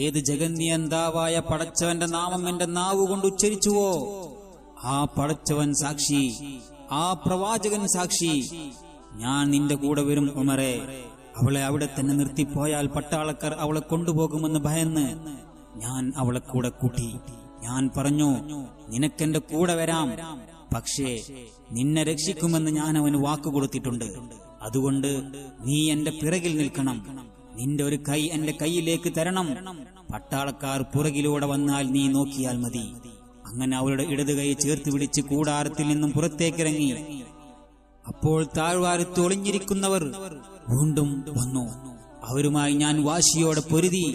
ഏത് ജഗന്നിയന്താവായ പടച്ചവന്റെ നാമം എന്റെ നാവ് കൊണ്ട് ഉച്ചരിച്ചുവോ, ആ പടച്ചവൻ സാക്ഷി, ആ പ്രവാചകൻ സാക്ഷി, ഞാൻ നിന്റെ കൂടെ വരും ഉമറെ. അവളെ അവിടെ തന്നെ നിർത്തിപ്പോയാൽ പട്ടാളക്കാർ അവളെ കൊണ്ടുപോകുമെന്ന് ഭയന്ന് ഞാൻ അവളെ കൂടെ കൂട്ടി. ഞാൻ പറഞ്ഞു, നിനക്കെന്റെ കൂടെ വരാം, പക്ഷേ നിന്നെ രക്ഷിക്കുമെന്ന് ഞാൻ അവന് വാക്കു കൊടുത്തിട്ടുണ്ട്. അതുകൊണ്ട് നീ എന്റെ പിറകിൽ നിൽക്കണം. നിന്റെ ഒരു കൈ എന്റെ കൈയിലേക്ക് തരണം. പട്ടാളക്കാർ പുറകിലൂടെ വന്നാൽ നീ നോക്കിയാൽ മതി. അങ്ങനെ അവളുടെ ഇടത് കൈ ചേർത്ത് പിടിച്ച് കൂടാരത്തിൽ നിന്നും പുറത്തേക്കിറങ്ങി. അപ്പോൾ താഴ്വാരത്ത് ഒളിഞ്ഞിരിക്കുന്നവർ വീണ്ടും വന്നു. അവരുമായി ഞാൻ വാശിയോടെ പൊരുതി.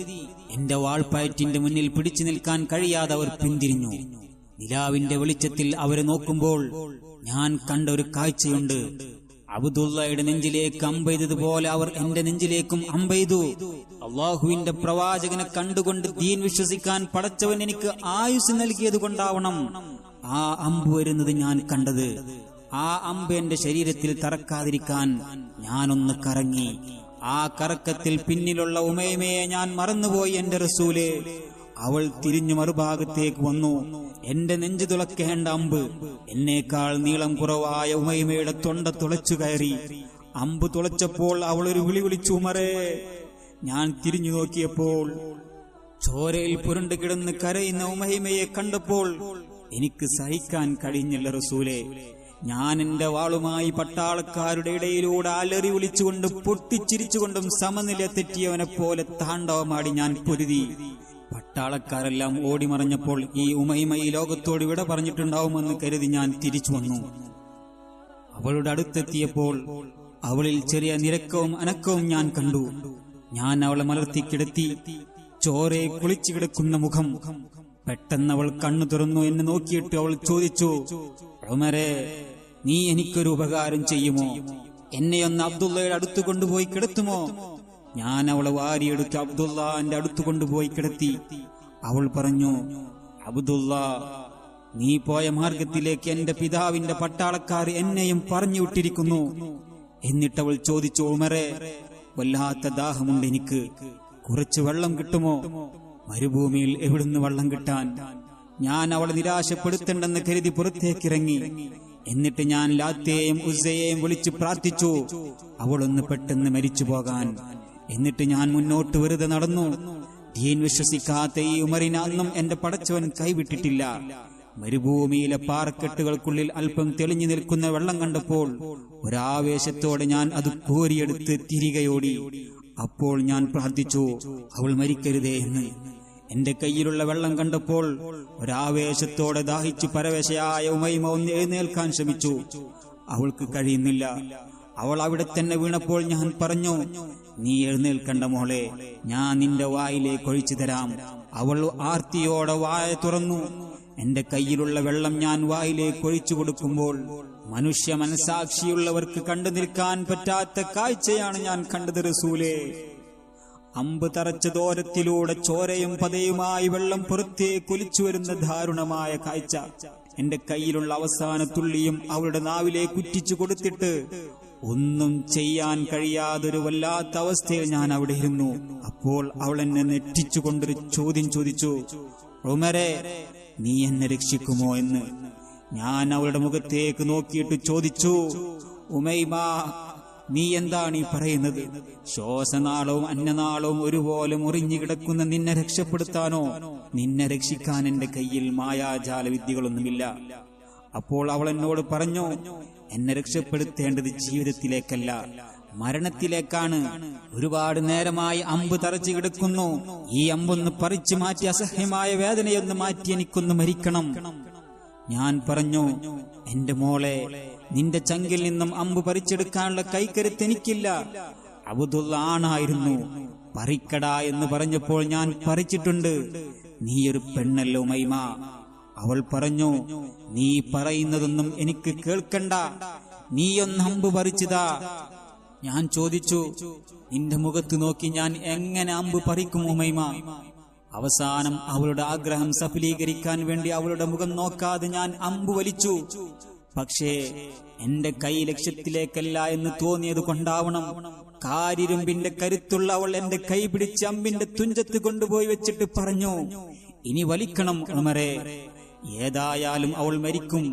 എന്റെ വാൾപ്പയറ്റിന്റെ മുന്നിൽ പിടിച്ചു നിൽക്കാൻ കഴിയാതെ അവർ പിന്തിരിഞ്ഞു. നിലാവിന്റെ വെളിച്ചത്തിൽ അവരെ നോക്കുമ്പോൾ ഞാൻ കണ്ട ഒരു കാഴ്ചയുണ്ട്. അബ്ദുള്ളയുടെ നെഞ്ചിലേക്ക് അമ്പെയ്തതുപോലെ അവർ എന്റെ നെഞ്ചിലേക്കും അമ്പെയ്തു. അള്ളാഹുവിന്റെ പ്രവാചകനെ കണ്ടുകൊണ്ട് ദീൻ വിശ്വസിക്കാൻ പടച്ചവൻ എനിക്ക് ആയുസ് നൽകിയത് കൊണ്ടാവണം ആ അമ്പ് വരുന്നത് ഞാൻ കണ്ടത്. ആ അമ്പ് എന്റെ ശരീരത്തിൽ തറക്കാതിരിക്കാൻ ഞാനൊന്ന് കറങ്ങി. ആ കറക്കത്തിൽ പിന്നിലുള്ള ഉമൈമയെ ഞാൻ മറന്നുപോയി. എന്റെ റസൂലേ, അവൾ തിരിഞ്ഞു മറുഭാഗത്തേക്ക് വന്നു. എന്റെ നെഞ്ചു തുളക്കേണ്ട അമ്പ് എന്നേക്കാൾ നീളം കുറവായ ഉമൈമയുടെ തൊണ്ട തുളച്ചു കയറി. അമ്പ് തുളച്ചപ്പോൾ അവൾ ഒരു വിളി വിളിച്ചു, ഉമറേ. ഞാൻ തിരിഞ്ഞു നോക്കിയപ്പോൾ ചോരയിൽ പുരണ്ടു കിടന്ന് കരയുന്ന ഉമൈമയെ കണ്ടപ്പോൾ എനിക്ക് സഹിക്കാൻ കഴിഞ്ഞില്ല റസൂലേ. ഞാൻ എന്റെ വാളുമായി പട്ടാളക്കാരുടെ ഇടയിലൂടെ അലറി വിളിച്ചുകൊണ്ട് പൊട്ടിച്ചിരിച്ചുകൊണ്ടും സമനില തെറ്റിയവനെ പോലെ താണ്ഡവമാടി ഞാൻ പൊരുതി. പട്ടാളക്കാരെല്ലാം ഓടിമറഞ്ഞപ്പോൾ ഈ ഉമൈമ ഈ ലോകത്തോട് വിട പറഞ്ഞിട്ടുണ്ടാവുമെന്ന് കരുതി ഞാൻ തിരിച്ചു വന്നു. അവളുടെ അടുത്തെത്തിയപ്പോൾ അവളിൽ ചെറിയ നിരക്കവും അനക്കവും ഞാൻ കണ്ടു. ഞാൻ അവളെ മലർത്തിക്കിടത്തി. ചോരെ കുളിച്ചു കിടക്കുന്ന മുഖം. പെട്ടെന്ന് അവൾ കണ്ണു തുറന്നു. എന്നെ നോക്കിയിട്ട് അവൾ ചോദിച്ചു, ഉമരേ, നീ എനിക്കൊരു ഉപകാരം ചെയ്യുമോ? എന്നെയൊന്ന് അബ്ദുള്ളയുടെ അടുത്ത് കൊണ്ടുപോയി കിടത്തുമോ? ഞാൻ അവളെ വാരിയെടുത്ത് അബ്ദുള്ളാന്റെ അടുത്ത് കൊണ്ടുപോയി കിടത്തി. അവൾ പറഞ്ഞു, അബ്ദുള്ള, നീ പോയ മാർഗത്തിലേക്ക് എന്റെ പിതാവിന്റെ പട്ടാളക്കാർ എന്നെയും പറഞ്ഞു വിട്ടിരിക്കുന്നു. എന്നിട്ടവൾ ചോദിച്ചു, ഉമറേ, വല്ലാത്ത ദാഹമുണ്ട് എനിക്ക്. കുറച്ച് വെള്ളം കിട്ടുമോ? മരുഭൂമിയിൽ എവിടുന്ന് വെള്ളം കിട്ടാൻ? ഞാൻ അവളെ നിരാശപ്പെടുത്തേണ്ടെന്ന് കരുതി പുറത്തേക്കിറങ്ങി. എന്നിട്ട് ഞാൻ ലാത്തയെയും ഉസ്സയെയും വിളിച്ചു പ്രാർത്ഥിച്ചു, അവളൊന്ന് പെട്ടെന്ന് മരിച്ചു പോകാൻ. എന്നിട്ട് ഞാൻ മുന്നോട്ട് വെറുതെ നടന്നു. ദീൻ വിശ്വസിക്കാത്ത ഈ ഉമറിനെ അന്നും എന്റെ പടച്ചവൻ കൈവിട്ടിട്ടില്ല. മരുഭൂമിയിലെ പാറക്കെട്ടുകൾക്കുള്ളിൽ അല്പം തെളിഞ്ഞു നിൽക്കുന്ന വെള്ളം കണ്ടപ്പോൾ ഒരാവേശത്തോടെ ഞാൻ അത് കോരിയെടുത്ത് തിരികെയോടി. അപ്പോൾ ഞാൻ പ്രാർത്ഥിച്ചു, അവൾ മരിക്കരുതേ എന്ന്. എന്റെ കയ്യിലുള്ള വെള്ളം കണ്ടപ്പോൾ ഒരാവേശത്തോടെ ദാഹിച്ചു പരവേശയായ ഉമൈമ ഒന്ന് എഴുന്നേൽക്കാൻ ശ്രമിച്ചു. അവൾക്ക് കഴിയുന്നില്ല. അവൾ അവിടെ തന്നെ വീണപ്പോൾ ഞാൻ പറഞ്ഞു, നീ എഴുന്നേൽക്കണ്ട മോളെ, ഞാൻ നിന്റെ വായിലേക്ക് ഒഴിച്ചു തരാം. അവൾ ആർത്തിയോടെ വായ തുറന്നു. എന്റെ കയ്യിലുള്ള വെള്ളം ഞാൻ വായിലേക്ക് ഒഴിച്ചു കൊടുക്കുമ്പോൾ മനുഷ്യ മനസാക്ഷിയുള്ളവർക്ക് കണ്ടു നിൽക്കാൻ പറ്റാത്ത കാഴ്ചയാണ് ഞാൻ കണ്ടത് റസൂലേ. അമ്പ് തറച്ച ദോരത്തിലൂടെ ചോരയും പതയുമായി വെള്ളം പുറത്തേക്ക് ഒലിച്ചു വരുന്ന ദാരുണമായ കാഴ്ച. എന്റെ കയ്യിലുള്ള അവസാന തുള്ളിയും അവളുടെ നാവിലേക്ക് ഉറ്റിച്ചു കൊടുത്തിട്ട് ഒന്നും ചെയ്യാൻ കഴിയാതൊരു വല്ലാത്ത അവസ്ഥയിൽ ഞാൻ അവിടെ ഇരുന്നു. അപ്പോൾ അവൾ എന്നെ നെറ്റിച്ചുകൊണ്ടൊരു ചോദ്യം ചോദിച്ചു, ഉമരേ, നീ എന്നെ രക്ഷിക്കുമോ എന്ന്. ഞാൻ അവളുടെ മുഖത്തേക്ക് നോക്കിയിട്ട് ചോദിച്ചു, ഉമൈമ, നീ എന്താണ് ഈ പറയുന്നത്? ശ്വാസനാളവും അന്നനാളവും ഒരുപോലെ മുറിഞ്ഞു കിടക്കുന്ന നിന്നെ രക്ഷപ്പെടുത്താനോ? നിന്നെ രക്ഷിക്കാൻ എന്റെ കയ്യിൽ മായാജാല വിദ്യകളൊന്നുമില്ല. അപ്പോൾ അവൾ എന്നോട് പറഞ്ഞു, എന്നെ രക്ഷപ്പെടുത്തേണ്ടത് ജീവിതത്തിലേക്കല്ല, മരണത്തിലേക്കാണ്. ഒരുപാട് നേരമായി അമ്പ് തറച്ചു കിടക്കുന്നു. ഈ അമ്പൊന്ന് പറിച്ചു മാറ്റി അസഹ്യമായ വേദനയൊന്ന് മാറ്റി എനിക്കൊന്ന് മരിക്കണം. ഞാൻ പറഞ്ഞു, എന്റെ മോളെ, നിന്റെ ചങ്കിൽ നിന്നും അമ്പ് പറിച്ചെടുക്കാനുള്ള കൈക്കരുത്ത് എനിക്കില്ല. അബ്ദുള്ള ആണായിരുന്നു. പറിക്കട എന്ന് പറഞ്ഞപ്പോൾ ഞാൻ പറിച്ചിട്ടുണ്ട്. നീയൊരു പെണ്ണല്ലോ ഉമൈമ. അവൾ പറഞ്ഞു, നീ പറയുന്നതൊന്നും എനിക്ക് കേൾക്കണ്ട, നീയൊന്ന് അമ്പ് പറിച്ചതാ. ഞാൻ ചോദിച്ചു, നിന്റെ മുഖത്ത് നോക്കി ഞാൻ എങ്ങനെ അമ്പ് പറിക്കും ഉമൈമ? അവസാനം അവളുടെ ആഗ്രഹം സഫലീകരിക്കാൻ വേണ്ടി അവളുടെ മുഖം നോക്കാതെ ഞാൻ അമ്പ് വലിച്ചു. പക്ഷേ എന്റെ കൈ ലക്ഷ്യത്തിലേക്കല്ല എന്ന് തോന്നിയത് കൊണ്ടാവണം, കാരിരുമ്പിന്റെ കരുത്തുള്ള അവൾ എന്റെ കൈ പിടിച്ച് അമ്പിന്റെ തുഞ്ചത്ത് കൊണ്ടുപോയി വെച്ചിട്ട് പറഞ്ഞു, ഇനി വലിക്കണം ഉമറേ, ഏതായാലും അവൾ മരിക്കും.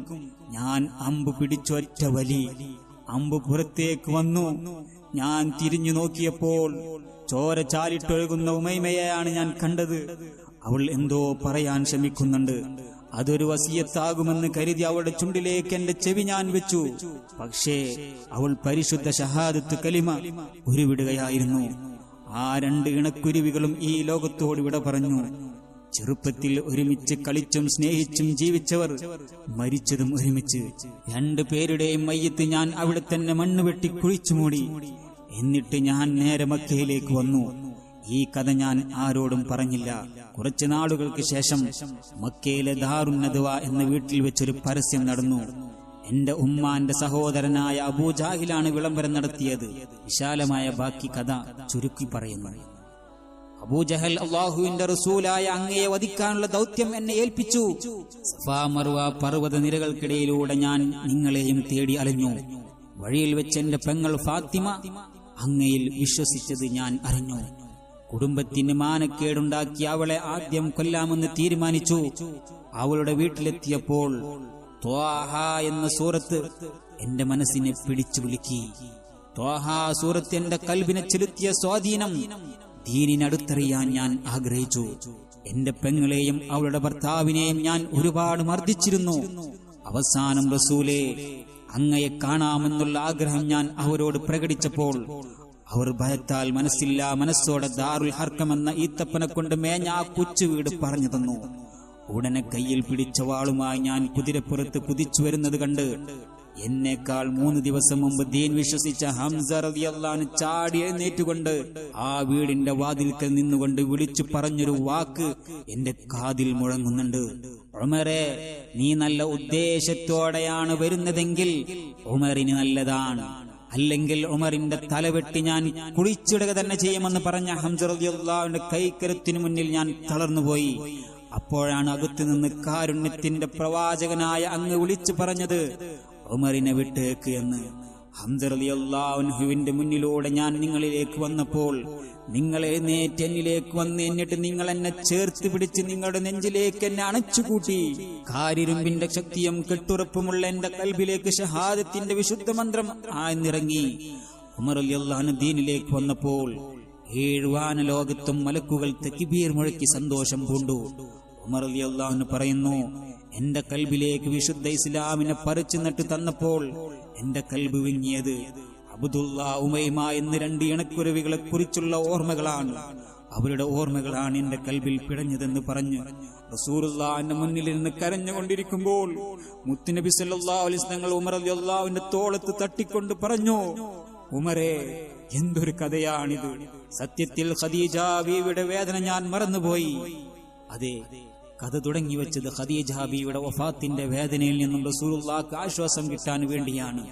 ഞാൻ അമ്പ് പിടിച്ചൊറ്റ വലി. അമ്പ് പുറത്തേക്ക് വന്നു. ഞാൻ തിരിഞ്ഞു നോക്കിയപ്പോൾ ചോര ചാലിട്ടൊഴുകുന്ന ഉമൈമയെയാണ് ഞാൻ കണ്ടത്. അവൾ എന്തോ പറയാൻ ശ്രമിക്കുന്നുണ്ട്. അതൊരു വസിയത്താകുമെന്ന് കരുതി അവളുടെ ചുണ്ടിലേക്ക് എന്റെ ചെവി ഞാൻ വെച്ചു. പക്ഷേ അവൾ പരിശുദ്ധ ഷഹാദത്ത് കലിമ ഉരുവിടുകയായിരുന്നു. ആ രണ്ട് ഇണക്കുരുവികളും ഈ ലോകത്തോട് വിട പറഞ്ഞു. ചെറുപ്പത്തിൽ ഒരുമിച്ച് കളിച്ചും സ്നേഹിച്ചും ജീവിച്ചവർ മരിച്ചതും ഒരുമിച്ച്. രണ്ടു പേരുടെയും മയ്യത്ത് ഞാൻ അവിടെ തന്നെ മണ്ണുവെട്ടി കുഴിച്ചു മൂടി. എന്നിട്ട് ഞാൻ നേരെ മക്കയിലേക്ക് വന്നു. ഈ കഥ ഞാൻ ആരോടും പറഞ്ഞില്ല. കുറച്ചു നാളുകൾക്ക് ശേഷം മക്കയിലെ ദാറുൻ നദ്വ എന്ന വീട്ടിൽ വെച്ചൊരു പരസ്യം നടന്നു. എന്റെ ഉമ്മാന്റെ സഹോദരനായ അബൂജാഹിലാണ് വിളംബരം നടത്തിയത്. വിശാലമായ ബാക്കി കഥ ചുരുക്കി പറയുന്നു. അബൂജഹൽ അല്ലാഹുവിന്റെ റസൂലായ അങ്ങയെ വധിക്കാനുള്ള ദൗത്യം എന്നെ ഏൽപ്പിച്ചു. സഫാ മർവ പർവ്വത നിരകൾക്കിടയിലൂടെ ഞാൻ നിങ്ങളെയും തേടി അലഞ്ഞു. വഴിയിൽ വെച്ച് എന്റെ പെങ്ങൾ ഫാത്തിമ അങ്ങയിൽ വിശ്വസിച്ചത് ഞാൻ അറിഞ്ഞു. കുടുംബത്തിന് മാനക്കേടുണ്ടാക്കി അവളെ ആദ്യം കൊല്ലാമെന്ന് തീരുമാനിച്ചു. അവളുടെ വീട്ടിലെത്തിയപ്പോൾ ത്വാഹ എന്ന സൂറത്ത് എന്റെ മനസ്സിനെ പിടിച്ചു വിളിക്കി. ത്വാഹ സൂറത്ത് എന്റെ കൽബിനെ ചെലുത്തിയ സ്വാധീനം ദീനിനടുത്തറിയാൻ ഞാൻ ആഗ്രഹിച്ചു. എന്റെ പെങ്ങളെയും അവളുടെ ഭർത്താവിനെയും ഞാൻ ഒരുപാട് മർദ്ദിച്ചിരുന്നു. അവസാനം റസൂലേ, അങ്ങയെ കാണാമെന്നുള്ള ആഗ്രഹം ഞാൻ അവരോട് പ്രകടിച്ചപ്പോൾ അവർ ഭയത്താൽ മനസ്സോടെ ദാറുൽ ഹർക്കമെന്ന ഈത്തപ്പനെ കൊണ്ട് മേഞ്ഞ ആ കൊച്ചു വീട് പറഞ്ഞു തന്നു. ഉടനെ കയ്യിൽ പിടിച്ച വാളുമായി ഞാൻ കുതിരപ്പുറത്ത് കുതിച്ചു വരുന്നത് കണ്ട് എന്നേക്കാൾ 3 ദിവസം മുമ്പ് ദീൻ വിശ്വസിച്ച ഹംസ റളിയല്ലാഹു അൻഹു ചാടി എഴുന്നേറ്റുകൊണ്ട് ആ വീടിന്റെ വാതിൽക്കൽ നിന്നുകൊണ്ട് വിളിച്ചു പറഞ്ഞൊരു വാക്ക് എന്റെ കാതിൽ മുഴങ്ങുന്നുണ്ട്. ഉമറേ, നീ നല്ല ഉദ്ദേശത്തോടെയാണ് വരുന്നതെങ്കിൽ ഉമറിന് നല്ലതാണ്, അല്ലെങ്കിൽ ഉമറിന്റെ തലവെട്ടി ഞാൻ കുഴിച്ചിടുക തന്നെ ചെയ്യുമെന്ന് പറഞ്ഞ ഹംസ റളിയല്ലാഹു അൻഹുവിന്റെ കൈക്കരുത്തിനു മുന്നിൽ ഞാൻ തളർന്നുപോയി. അപ്പോഴാണ് അകത്തുനിന്ന് കാരുണ്യത്തിന്റെ പ്രവാചകനായ അങ്ങ് വിളിച്ചു പറഞ്ഞത്, ഉമറിനെ വിട്ടേക്ക് എന്ന്. ഹംസ റളിയല്ലാഹു അൻഹുവിന്റെ മുന്നിലൂടെ ഞാൻ നിങ്ങളിലേക്ക് വന്നപ്പോൾ നിങ്ങൾ എഴുന്നേറ്റ് എന്നിലേക്ക് വന്ന് എന്നിട്ട് നിങ്ങൾ എന്നെ ചേർത്ത് പിടിച്ച് നിങ്ങളുടെ നെഞ്ചിലേക്ക് എന്നെ അണച്ചുകൂട്ടി. കാരിരുമ്പിന്റെ ശക്തിയും കെട്ടുറപ്പുമുള്ള എന്റെ കൽബിലേക്ക് ഷഹാദത്തിന്റെ വിശുദ്ധ മന്ത്രം ആഴ്ന്നിറങ്ങി. ഉമർ റളിയല്ലാഹു അൻഹു ദീനിലേക്ക് വന്നപ്പോൾ 7 വാനലോകത്തും മലക്കുകൾ തക്ബീർ മുഴക്കി സന്തോഷം പൂണ്ടു. ഉമർ റളിയല്ലാഹു അൻഹു പറയുന്നു, എന്റെ കൽബിലേക്ക് വിശുദ്ധ ഇസ്ലാമിനെ പറിച്ചു നട്ടു തന്നപ്പോൾ എന്റെ കൽബ് വിങ്ങിയത് അബ്ദുള്ള, ഉമൈമ എന്ന് 2 ഇണക്കുരുവികളെ കുറിച്ചുള്ള ഓർമ്മകളാണ്. അവരുടെ ഓർമ്മകളാണ് എന്റെ കൽബിൽ പിടഞ്ഞതെന്ന് പറഞ്ഞു റസൂലുള്ളാഹിന്റെ മുന്നിൽ നിന്ന് കരഞ്ഞുകൊണ്ടിരിക്കുമ്പോൾ മുത്തുനബി സല്ലല്ലാഹു അലൈഹി വസല്ലം ഉമർ റളിയല്ലാഹു അൻഹുവിന്റെ തോളത്ത് തട്ടിക്കൊണ്ട് പറഞ്ഞു, ഉമരേ, എന്തൊരു കഥയാണിത്. സത്യത്തിൽ ഖദീജ ബീവിയുടെ വേദന ഞാൻ മറന്നുപോയി. അതെ, കഥ തുടങ്ങി വെച്ചത് ഖദീജ ബീവിയുടെ വഫാത്തിന്റെ വേദനയിൽ നിന്നും റസൂലുള്ളാഹിക്ക് ആശ്വാസം കിട്ടാൻ വേണ്ടിയാണ്.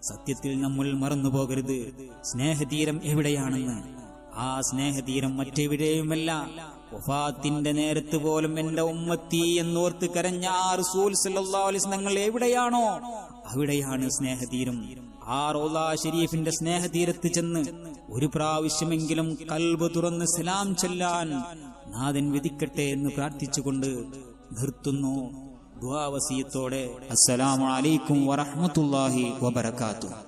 സത്യത്തിൽ നമ്മൾ മറന്നുപോകരുത് സ്നേഹതീരം എവിടെയാണെന്ന്. ആ സ്നേഹതീരം മറ്റെവിടെയുമല്ല, വഫാത്തിന്റെ നേരത്ത് പോലും എന്റെ ഉമ്മത്തി എന്നോർത്ത് കരഞ്ഞ ആ റസൂൽ സല്ലല്ലാഹു അലൈഹി വസല്ലം എവിടെയാണോ അവിടെയാണ് സ്നേഹതീരം. ആ റൗള ശരീഫിന്റെ സ്നേഹതീരത്ത് ചെന്ന് ഒരു പ്രാവശ്യമെങ്കിലും കൽബ് തുറന്ന് സലാം ചൊല്ലാൻ നാഥൻ വിധിക്കട്ടെ എന്ന് പ്രാർത്ഥിച്ചുകൊണ്ട് നിർത്തുന്നു ദുആ വസിയത്തോടെ. അസ്സലാമു അലൈക്കും വറഹ്മത്തുള്ളാഹി വബറകാതുഹു.